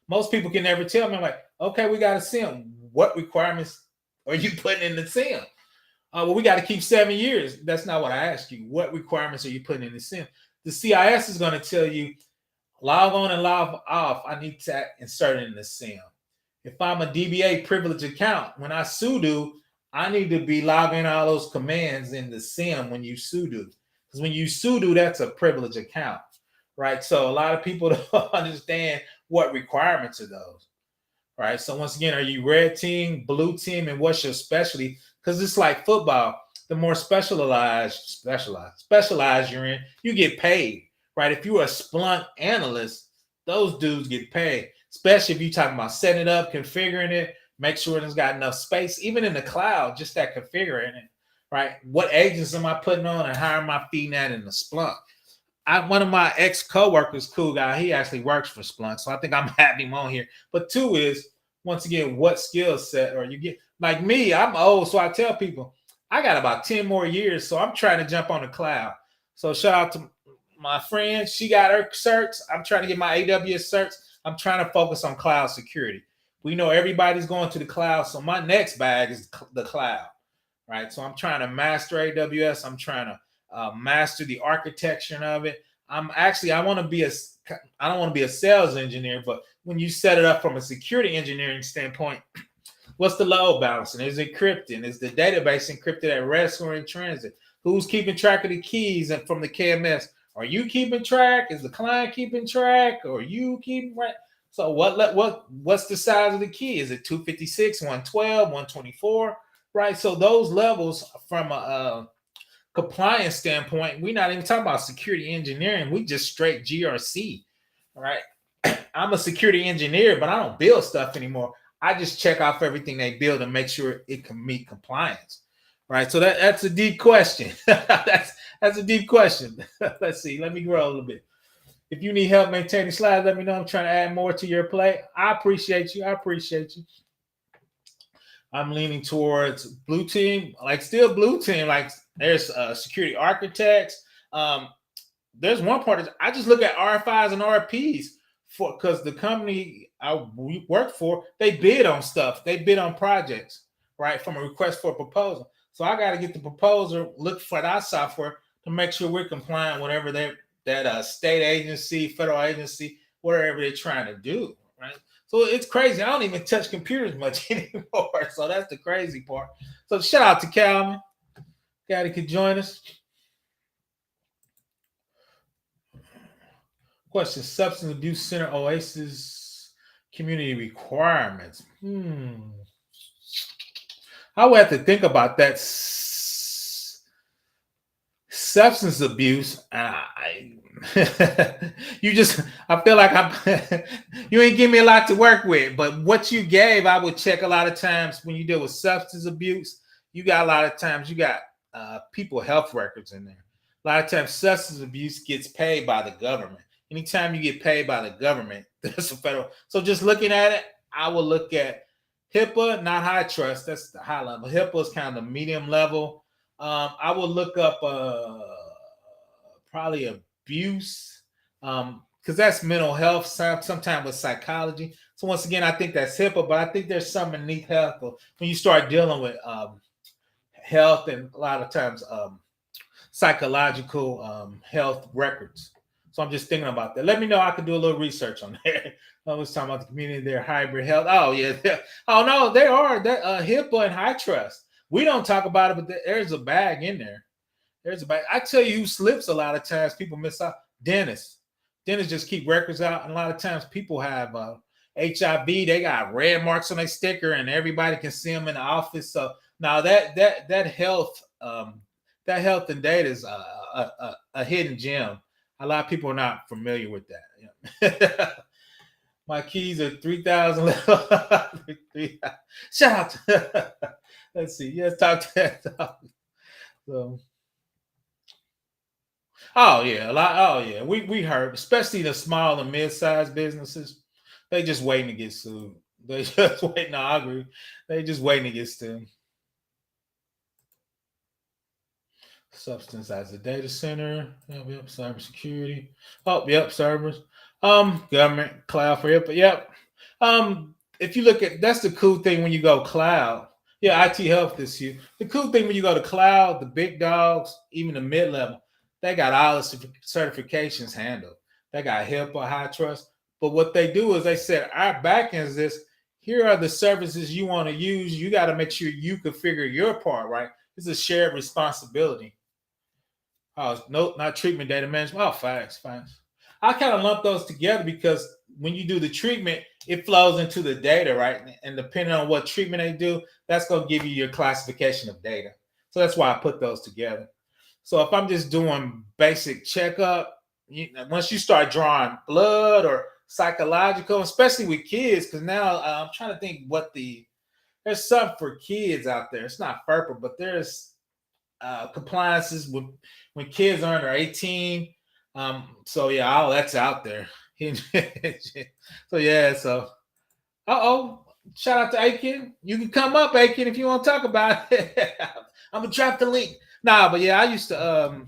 Most people can never tell me. I'm like, okay, we got a SIM. What requirements are you putting in the SIM? Well, we got to keep 7 years. That's not what I asked you. What requirements are you putting in the SIM? The CIS is going to tell you log on and log off. I need to insert it in the SIM. If I'm a DBA privileged account, when I sudo, I need to be logging all those commands in the SIM when you sudo. Because when you sudo, that's a privileged account, right? So a lot of people don't understand what requirements are those, right? So once again, are you red team, blue team, and what's your specialty? Because it's like football. The more specialized you're in, you get paid, right? If you're a Splunk analyst, those dudes get paid, especially if you're talking about setting it up, configuring it, make sure it's got enough space, even in the cloud, just that configuring it, right? What agents am I putting on and how am I feeding that in the Splunk? One of my ex-coworkers, cool guy, he actually works for Splunk, so I think I'm having him on here. But 2 is, once again, what skill set are you get? Like me, I'm old, so I tell people I got about 10 more years, so I'm trying to jump on the cloud. So shout out to my friend. She got her certs. I'm trying to get my AWS certs. I'm trying to focus on cloud security. We know everybody's going to the cloud, so my next bag is the cloud, right? So I'm trying to master AWS. I'm trying to master the architecture of it. I want to be I don't want to be a sales engineer, but when you set it up from a security engineering standpoint, what's the load balancing? Is it encrypting? Is the database encrypted at rest or in transit? Who's keeping track of the keys and from the KMS? Are you keeping track? Is the client keeping track? Or you keeping track? So what's the size of the key? Is it 256, 112, 124? Right. So those levels from a compliance standpoint, we're not even talking about security engineering. We just straight GRC. Right. I'm a security engineer, but I don't build stuff anymore. I just check off everything they build and make sure it can meet compliance. Right. So that's a deep question. that's a deep question. Let's see. Let me grow a little bit. If you need help maintaining slides, let me know. I'm trying to add more to your plate. I appreciate you. I appreciate you. I'm leaning towards blue team, like still blue team. Like there's security architects. There's one part that I just look at RFIs and RFPs for because the company I work for, they bid on stuff. They bid on projects, right? From a request for a proposal. So I got to get the proposal, look for that software to make sure we're compliant whatever that state agency, federal agency, whatever they're trying to do, right? So it's crazy. I don't even touch computers much anymore. So that's the crazy part. So shout out to Calvin. Glad he could join us. Question: Substance Abuse Center Oasis community requirements. I would have to think about that. Substance abuse. You just, I feel like you ain't give me a lot to work with, but what you gave, I would check a lot of times when you deal with substance abuse. You got a lot of times, you got people health records in there. A lot of times, substance abuse gets paid by the government. Anytime you get paid by the government, there's a federal. So just looking at it, I will look at HIPAA, not high trust. That's the high level. HIPAA is kind of the medium level. I will look up probably abuse because that's mental health, sometimes with psychology. So once again, I think that's HIPAA, but I think there's some beneath health when you start dealing with health and a lot of times psychological health records. So I'm just thinking about that. Let me know. I can do a little research on that. I was talking about the community, their hybrid health. Oh yeah. Oh no, they are that HIPAA and high trust. We don't talk about it, but there's a bag in there. There's a bag. I tell you who slips a lot of times. People miss out. Dentists. Dentists just keep records out, and a lot of times people have HIV. They got red marks on their sticker, and everybody can see them in the office. So now that health and data is a hidden gem. A lot of people are not familiar with that. My keys are 3,000. Shout out to, let's see. Yes, talk to that. So, oh yeah, a lot. Oh yeah, we heard, especially the small and mid-sized businesses. They just waiting to get sued. They just waiting. No, I agree. They just waiting to get sued. Substance as a data center. Yep, cybersecurity. Oh, yep, servers. Government cloud for it, but yep. If you look at that's the cool thing when you go cloud. Yeah, IT help this year. The cool thing when you go to cloud, the big dogs, even the mid level, they got all the certifications handled. They got HIPAA, high trust. But what they do is they said our backend is this. Here are the services you want to use. You got to make sure you configure your part right. It's a shared responsibility. Oh, no, not treatment data management. Oh, facts. I kind of lump those together because when you do the treatment, it flows into the data, right? And depending on what treatment they do, that's going to give you your classification of data. So that's why I put those together. So if I'm just doing basic checkup, once you start drawing blood or psychological, especially with kids, because now I'm trying to think there's something for kids out there. It's not FERPA, but there's compliances when kids are under 18. So yeah, all that's out there. So yeah, Shout out to Aiken. You can come up, Aiken, if you want to talk about it. I'm gonna drop the link. Nah, but yeah, I used to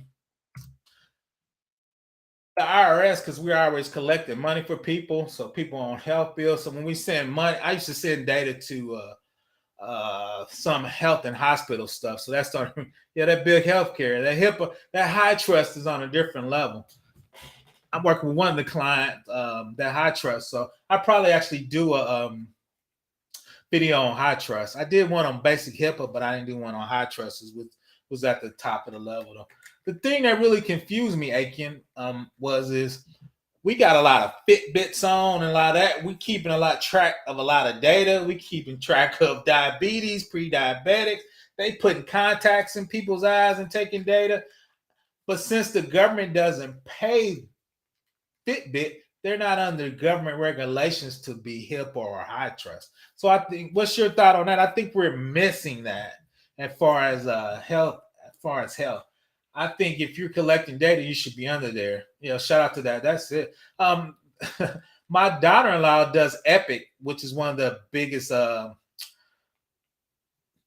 the IRS because we're always collecting money for people, so people on health bills. So when we send money, I used to send data to some health and hospital stuff. So that's starting, yeah, that big healthcare, that HIPAA, that high trust is on a different level. I'm working with one of the clients, that high trust. So I probably actually do a video on high trust. I did one on basic HIPAA, but I didn't do one on high trust. Was at the top of the level though. The thing that really confused me, Aiken, is we got a lot of Fitbits on and a lot of that. We keeping a lot track of a lot of data. We keeping track of diabetes, pre-diabetics. They putting contacts in people's eyes and taking data. But since the government doesn't pay Fitbit, they're not under government regulations to be HIPAA or high trust. So I think, what's your thought on that? I think we're missing that as far as health. As far as health, I think if you're collecting data, you should be under there. You know, shout out to that. That's it. My daughter-in-law does Epic, which is one of the biggest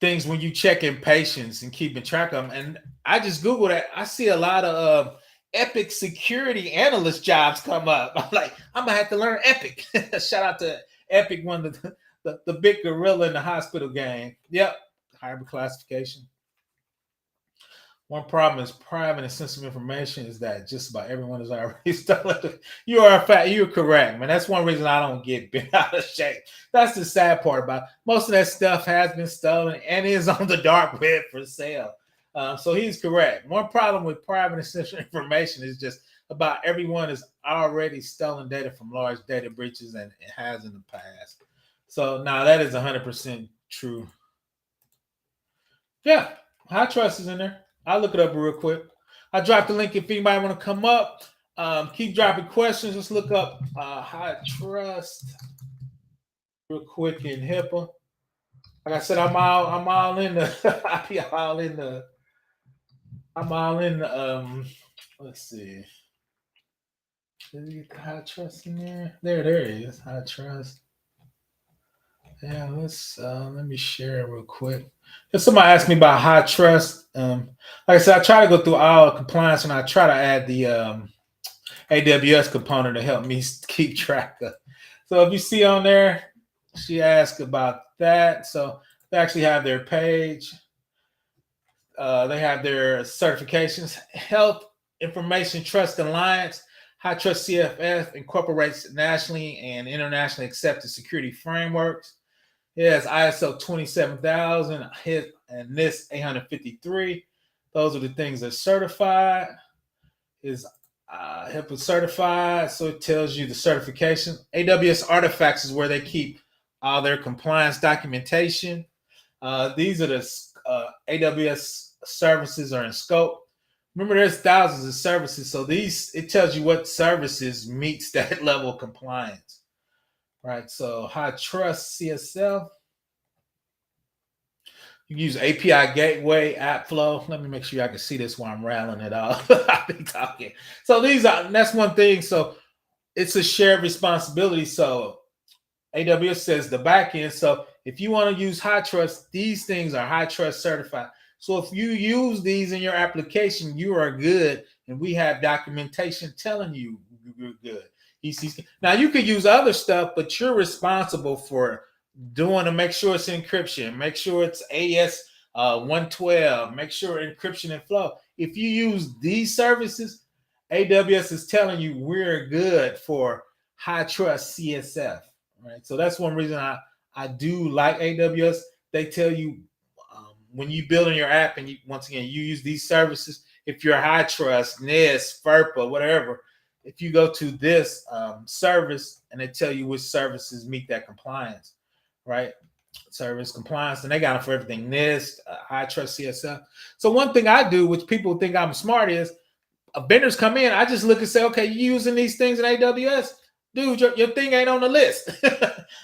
things when you check in patients and keeping track of them. And I just Googled that. I see a lot of Epic security analyst jobs come up. I'm like, I'm gonna have to learn Epic. Shout out to Epic, one of the big gorilla in the hospital game. Yep, hybrid classification. One problem is private and sensitive information is that just about everyone is already stolen. You are a fact. You're correct, man. That's one reason I don't get bent out of shape. That's the sad part about it. Most of that stuff has been stolen and is on the dark web for sale. So he's correct. One problem with private and sensitive information is just about everyone has already stolen data from large data breaches and it has in the past. So now that is 100% true. Yeah, high trust is in there. I'll look it up real quick. I dropped the link if anybody want to come up. Keep dropping questions. Let's look up high trust real quick in HIPAA. Like I said, I'm all in the I be all in the I'm all in the let's see. Did you get the high trust in there? There it is. High trust. Yeah, let me share it real quick. If somebody asked me about high trust, like I said, I try to go through all compliance and I try to add the AWS component to help me keep track of. So if you see on there, she asked about that. So they actually have their page. They have their certifications. Health Information Trust Alliance, High Trust CFF incorporates nationally and internationally accepted security frameworks. It has ISO 27000 and NIST 853. Those are the things that are certified. Is HIPAA certified, so it tells you the certification. AWS Artifacts is where they keep all their compliance documentation. These are the AWS services are in scope. Remember, there's thousands of services, so it tells you what services meets that level of compliance. Right, so high trust CSL. You use API Gateway, App Flow. Let me make sure I can see this while I'm rattling it off. I've been talking. So that's one thing. So it's a shared responsibility. So AWS says the back end. So if you want to use high trust, these things are high trust certified. So if you use these in your application, you are good. And we have documentation telling you you're good. Now you could use other stuff, but you're responsible for doing to make sure it's encryption, make sure it's AS 112, make sure encryption and flow. If you use these services, AWS is telling you we're good for high trust CSF, right? So that's one reason I do like AWS. They tell you when you build in your app and once again you use these services, if you're high trust, NIST, FERPA, whatever, if you go to this service and they tell you which services meet that compliance, right? Service compliance, and they got them for everything. NIST, high trust CSF. So one thing I do, which people think I'm smart, is vendors come in. I just look and say, okay, you using these things in AWS, dude? Your thing ain't on the list.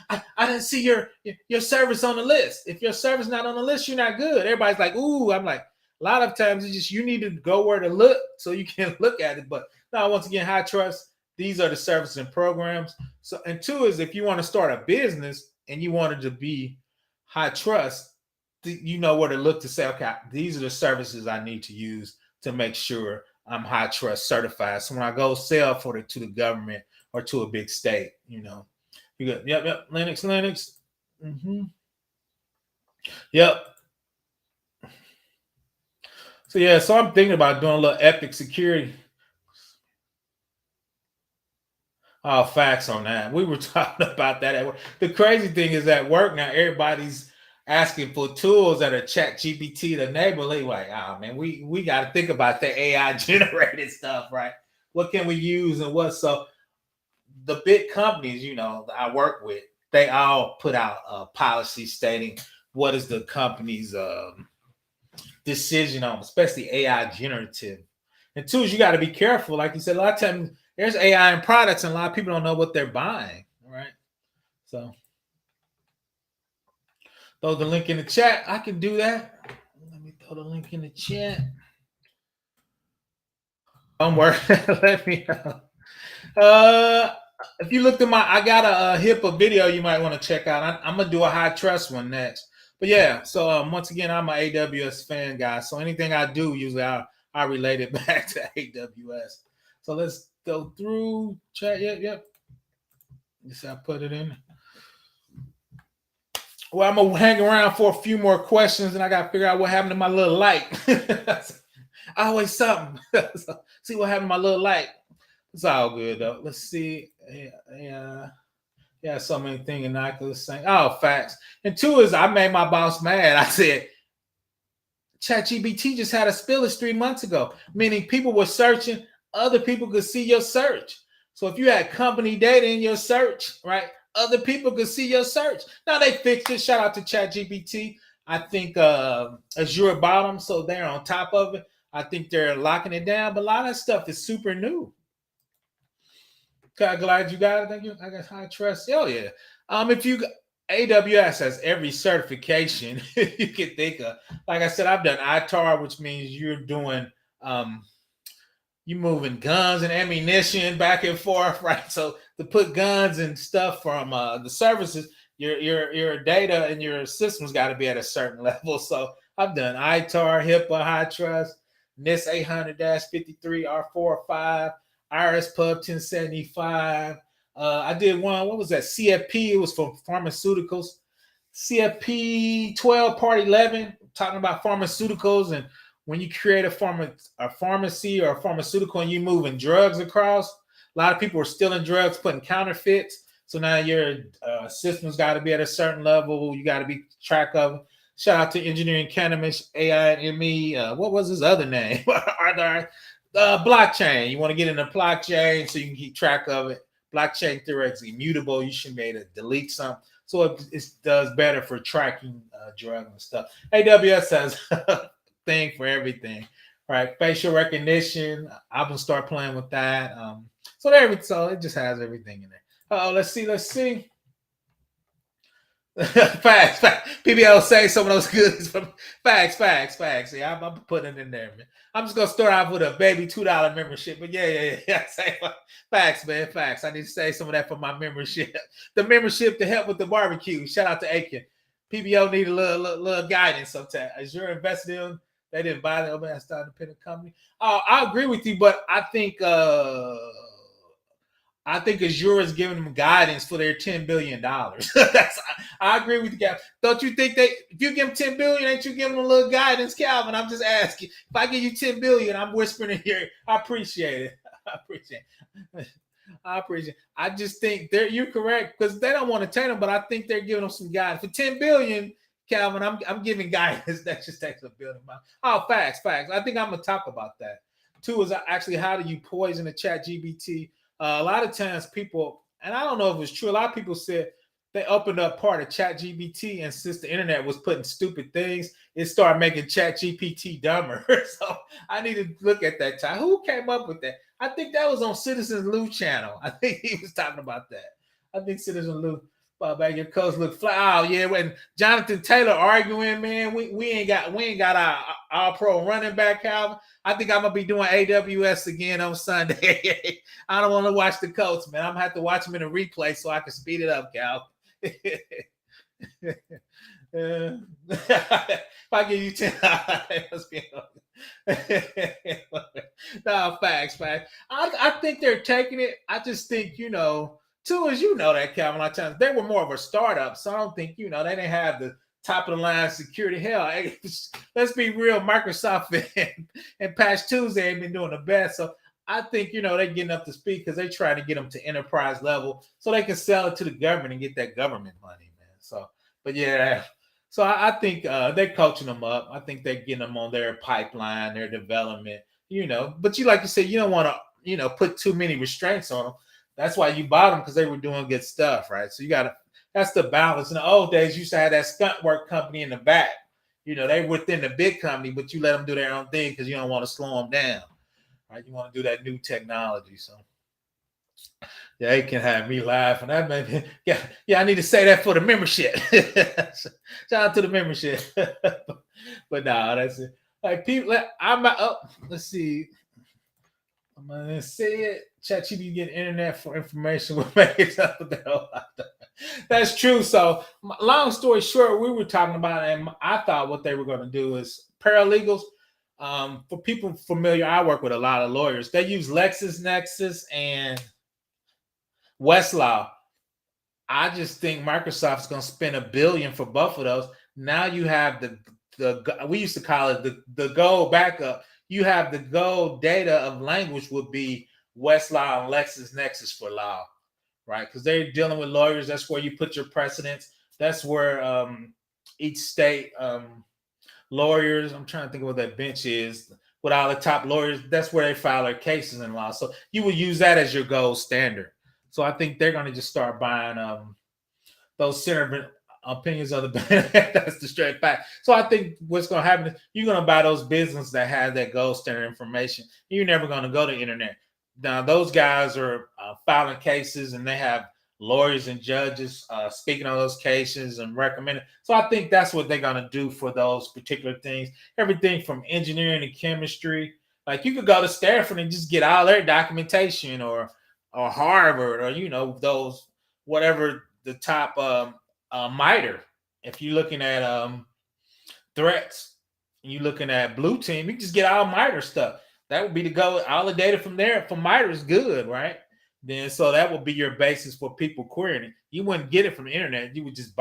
I didn't see your service on the list. If your service not on the list, you're not good. Everybody's like, ooh. I'm like, a lot of times it's just you need to go where to look so you can look at it. But now, once again, high trust. These are the services and programs. So, and two is if you want to start a business and you want it to be high trust, you know where to look to say, okay, these are the services I need to use to make sure I'm high trust certified. So when I go sell to the government or to a big state, you know, you got yep, Linux. Mm-hmm. Yep. So yeah, so I'm thinking about doing a little epic security. Oh, facts on that. We were talking about that at work. The crazy thing is at work now, everybody's asking for tools that are chat GPT to enable it. Like, oh man, we got to think about the AI generated stuff, right? What can we use and what? So the big companies, you know, that I work with, they all put out a policy stating what is the company's decision on, especially AI generative. And two is you got to be careful. Like you said, a lot of times there's AI in products, and a lot of people don't know what they're buying, right? So throw the link in the chat. I can do that. Let me throw the link in the chat. Don't worry. Let me know. If you looked at I got a HIPAA video you might want to check out. I'm gonna do a high trust one next. But yeah, so once again, I'm an AWS fan, guys. So anything I do, usually I relate it back to AWS. So let's go through chat. Yep. Just I put it in. Well, I'm gonna hang around for a few more questions, and I gotta figure out what happened to my little light. Always something. So, see what happened to my little light. It's all good though. Let's see. Yeah, so many things, and I could say, oh, facts. And two is I made my boss mad. I said, ChatGPT just had a spillage 3 months ago, meaning people were searching, other people could see your search. So if you had company data in your search, right, other people could see your search. Now they fixed it. Shout out to ChatGPT. I think Azure bottom, so they're on top of it. I think they're locking it down, but a lot of that stuff is super new. Okay, glad you got it. Thank you. I got high trust. Oh yeah. If you AWS has every certification you can think of. Like I said, I've done ITAR, which means you're doing you moving guns and ammunition back and forth, right? So to put guns and stuff from the services, your data and your systems got to be at a certain level. So I've done ITAR, HIPAA, high trust, NIST 800-53 R45, IRS Pub 1075. I did one. What was that? CFP. It was for pharmaceuticals. CFP 12 Part 11, talking about pharmaceuticals, and when you create a pharmacy or a pharmaceutical and you moving drugs across, a lot of people are stealing drugs, putting counterfeits. So now your system's got to be at a certain level. You got to be track of it. Shout out to Engineering Cannabis, AI and ME. What was his other name? Blockchain. You want to get in the blockchain so you can keep track of it. Blockchain theoretically immutable. You should be able to delete something. So it does better for tracking drugs and stuff. AWS has a thing for everything, right? Facial recognition. I'm gonna start playing with that. So it just has everything in there. Oh, let's see. Facts. PBL say some of those goods from facts. Yeah, I'm putting it in there, man. I'm just gonna start off with a baby $2 membership, but yeah. Say facts, man. Facts. I need to say some of that for my membership. The membership to help with the barbecue. Shout out to Aiken. PBO need a little guidance sometimes. As you're invested in, they didn't buy the open as an independent company. I agree with you, but I think Azure is giving them guidance for their $10 billion. I agree with you, Calvin. Don't you think if you give them $10 billion, ain't you giving them a little guidance, Calvin? I'm just asking. If I give you $10 billion, I'm whispering in here. I appreciate it. I appreciate it. I just think you're correct because they don't want to take them, but I think they're giving them some guidance. For $10 billion, Calvin, I'm giving guidance. That just takes a billion. Oh, facts. I think I'm gonna talk about that. Two is actually how do you poison the chat GBT? A lot of times people, and I don't know if it was true, a lot of people said they opened up part of Chat GPT, and since the internet was putting stupid things, it started making Chat GPT dumber. So I need to look at that time. Who came up with that? I think that was on Citizen Lou channel. I think he was talking about that. I think Citizen Lou, back your coach look fly. Oh yeah, when Jonathan Taylor arguing, man, we ain't got our all pro running back, Calvin. I think I'm gonna be doing AWS again on Sunday. I don't want to watch the Colts, man. I'm gonna have to watch them in a replay so I can speed it up, Cal. If I give you 10, it must be no facts, facts. I think they're taking it. I just think, too, as you know that Calvin, a lot of times they were more of a startup, so I don't think they didn't have the top of the line security. Hell, let's be real, Microsoft and Patch Tuesday ain't been doing the best. So I think they're getting up to speed because they're trying to get them to enterprise level so they can sell it to the government and get that government money, man. So, but yeah, so I think they're coaching them up. I think they're getting them on their pipeline, their development. But like you said, you don't want to put too many restraints on them. That's why you bought them, because they were doing good stuff, right? So you got to. That's the balance. In the old days, you used to have that stunt work company in the back. They within the big company, but you let them do their own thing because you don't want to slow them down. Right? You want to do that new technology. So yeah, it can have me laughing. That made me, yeah. I need to say that for the membership. Shout out to the membership. But no, that's it. Like people, let's see. I'm gonna say it. ChatGPT get internet for information will make it up. That's true. So, long story short, we were talking about, and I thought what they were going to do is paralegals. For people familiar, I work with a lot of lawyers. They use LexisNexis and Westlaw. I just think Microsoft's going to spend $1 billion for both of those. Now you have the we used to call it the gold backup. You have the gold data of language would be Westlaw and LexisNexis for law, right? Because they're dealing with lawyers. That's where you put your precedents. That's where each state lawyers, I'm trying to think of what that bench is, with all the top lawyers, that's where they file their cases in law. So you would use that as your gold standard. So I think they're going to just start buying those center opinions of the bank. That's the straight fact. So I think what's going to happen is you're going to buy those businesses that have that gold standard information. You're never going to go to the internet. Now, those guys are filing cases, and they have lawyers and judges speaking on those cases and recommending. So I think that's what they're going to do for those particular things. Everything from engineering to chemistry. Like you could go to Stanford and just get all their documentation, or Harvard, or those whatever the top MITRE. If you're looking at threats, and you're looking at blue team, you can just get all MITRE stuff. That would be to go. All the data from there from MITRE is good, right? Then so that would be your basis for people querying it. You wouldn't get it from the internet. You would just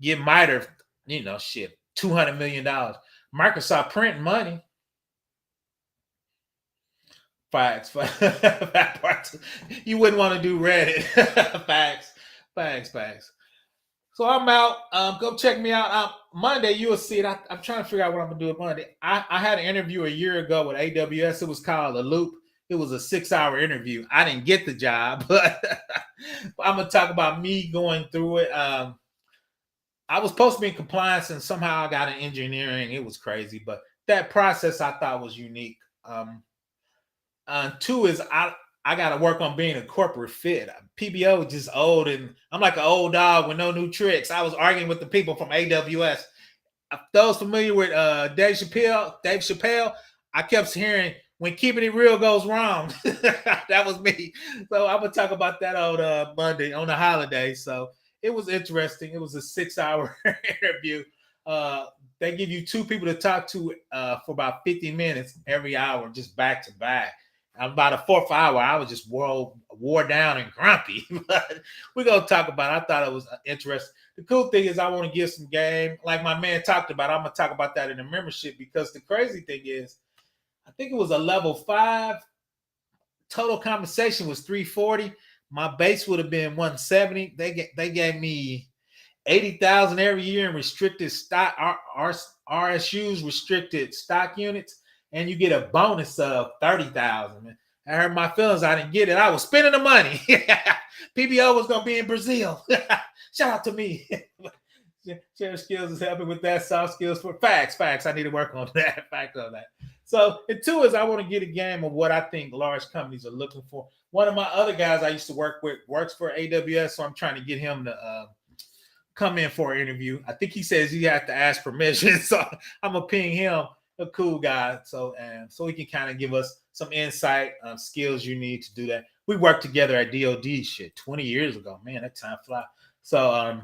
get MITRE, shit, $200 million. Microsoft printing money. Facts. That part. You wouldn't want to do Reddit. Facts. So I'm out. Go check me out. Monday, you will see it. I'm trying to figure out what I'm going to do on Monday. I had an interview a year ago with AWS. It was called A Loop. It was a 6-hour interview. I didn't get the job, but I'm going to talk about me going through it. I was supposed to be in compliance, and somehow I got in engineering. It was crazy, but that process I thought was unique. Two is I got to work on being a corporate fit. PBO is just old, and I'm like an old dog with no new tricks. I was arguing with the people from AWS. Those familiar with Dave Chappelle, I kept hearing, when keeping it real goes wrong. That was me. So I'm going to talk about that on Monday on the holiday. So it was interesting. It was a 6-hour interview. They give you 2 people to talk to for about 50 minutes every hour, just back to back. About a 4th hour, I was just wore down and grumpy. But we're going to talk about it. I thought it was interesting. The cool thing is I want to give some game. Like my man talked about, I'm going to talk about that in the membership, because the crazy thing is, I think it was a level 5. Total compensation was $340. My base would have been $170. They gave me $80,000 every year in restricted stock, RSUs, restricted stock units, and you get a bonus of $30,000. I hurt my feelings. I didn't get it. I was spending the money. PBO was gonna be in Brazil. Shout out to me. Share skills is helping with that. Soft skills for facts. I need to work on that. Fact on that. So, and 2 is I want to get a game of what I think large companies are looking for. One of my other guys I used to work with works for AWS, so I'm trying to get him to come in for an interview. I think he says he has to ask permission, so I'm gonna ping him. A cool guy, so he can kind of give us some insight on skills you need to do that. We worked together at DoD 20 years ago. Man, that time flies. So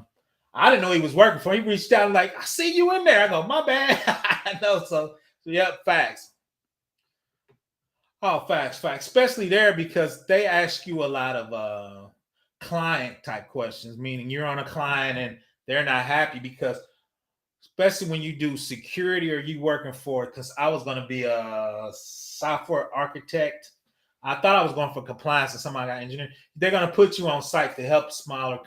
I didn't know he was working for him. He reached out like, I see you in there. I go, my bad. I know. So yep, facts. Oh, facts, facts. Especially there because they ask you a lot of client type questions, meaning you're on a client and they're not happy because especially when you do security or you working for it, because I was going to be a software architect. I thought I was going for compliance and somebody got engineering. They're going to put you on site to help smaller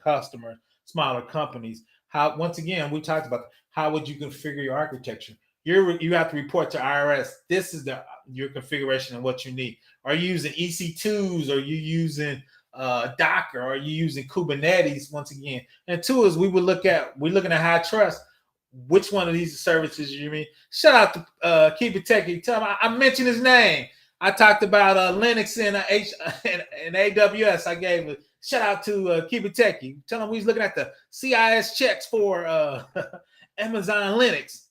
customers, smaller companies. How once again we talked about how would you configure your architecture? You have to report to IRS. This is your configuration and what you need. Are you using EC2s? Are you using Docker? Are you using Kubernetes? Once again, and two is we're looking at high trust. Which one of these services you mean? Shout out to Keep It Techie. Tell him I mentioned his name. I talked about Linux and and AWS. I gave a shout out to Keep It Techie. Tell him we was looking at the CIS checks for Amazon Linux.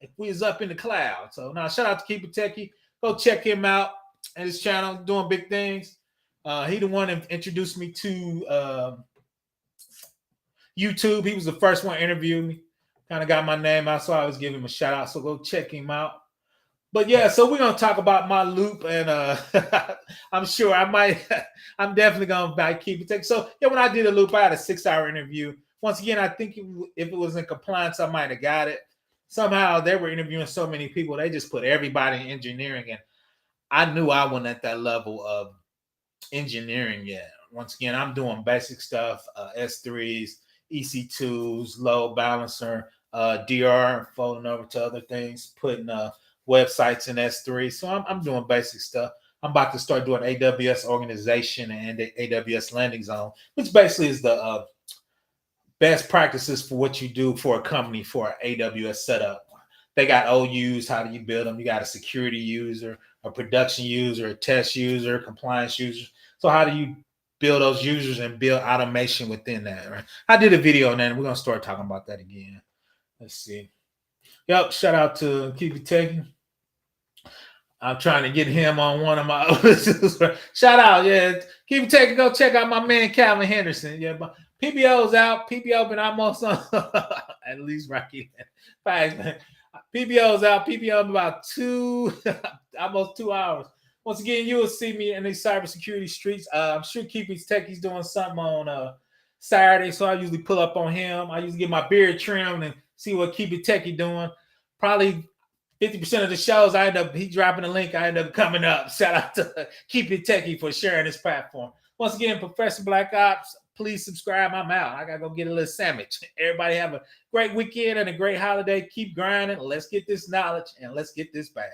If we was up in the cloud. So now shout out to Keep It Techie. Go check him out and his channel, doing big things. He the one that introduced me to YouTube. He was the first one to interview me. Kind of got my name out, so I was giving him a shout out. So go check him out. But yeah, so we're gonna talk about my loop, and I'm sure I'm definitely gonna keep it take. So yeah, when I did a loop, I had a 6-hour interview. Once again, I think if it was in compliance, I might have got it. Somehow they were interviewing so many people, they just put everybody in engineering, and I knew I wasn't at that level of engineering yet. Once again, I'm doing basic stuff, S3s, EC2s, load balancer, DR, folding over to other things, putting websites in S3. So I'm doing basic stuff. I'm about to start doing AWS organization and the AWS landing zone, which basically is the best practices for what you do for a company for an AWS setup. They got OUs. How do you build them? You got a security user, a production user, a test user, compliance user. So how do you build those users and build automation within that? Right. I did a video on that, and we're gonna start talking about that again. Let's see. Yep. Shout out to Keep It Taking. I'm trying to get him on one of my shout out, yeah. Keep it taking. Go check out my man Calvin Henderson. Yeah, but PBO's out. PBO been almost on at least Rocky. Thanks, man. PBO's out. PBO about almost 2 hours. Once again, you will see me in these cybersecurity streets. I'm sure Keep It Tech. He's doing something on Saturday, so I usually pull up on him. I usually get my beard trimmed and see what Keep It Techie doing. Probably 50% of the shows he dropping a link, I end up coming up. Shout out to Keep It Techie for sharing this platform. Once again, Professor Black Ops, please subscribe. I'm out. I gotta go get a little sandwich. Everybody have a great weekend and a great holiday. Keep grinding. Let's get this knowledge and let's get this bag.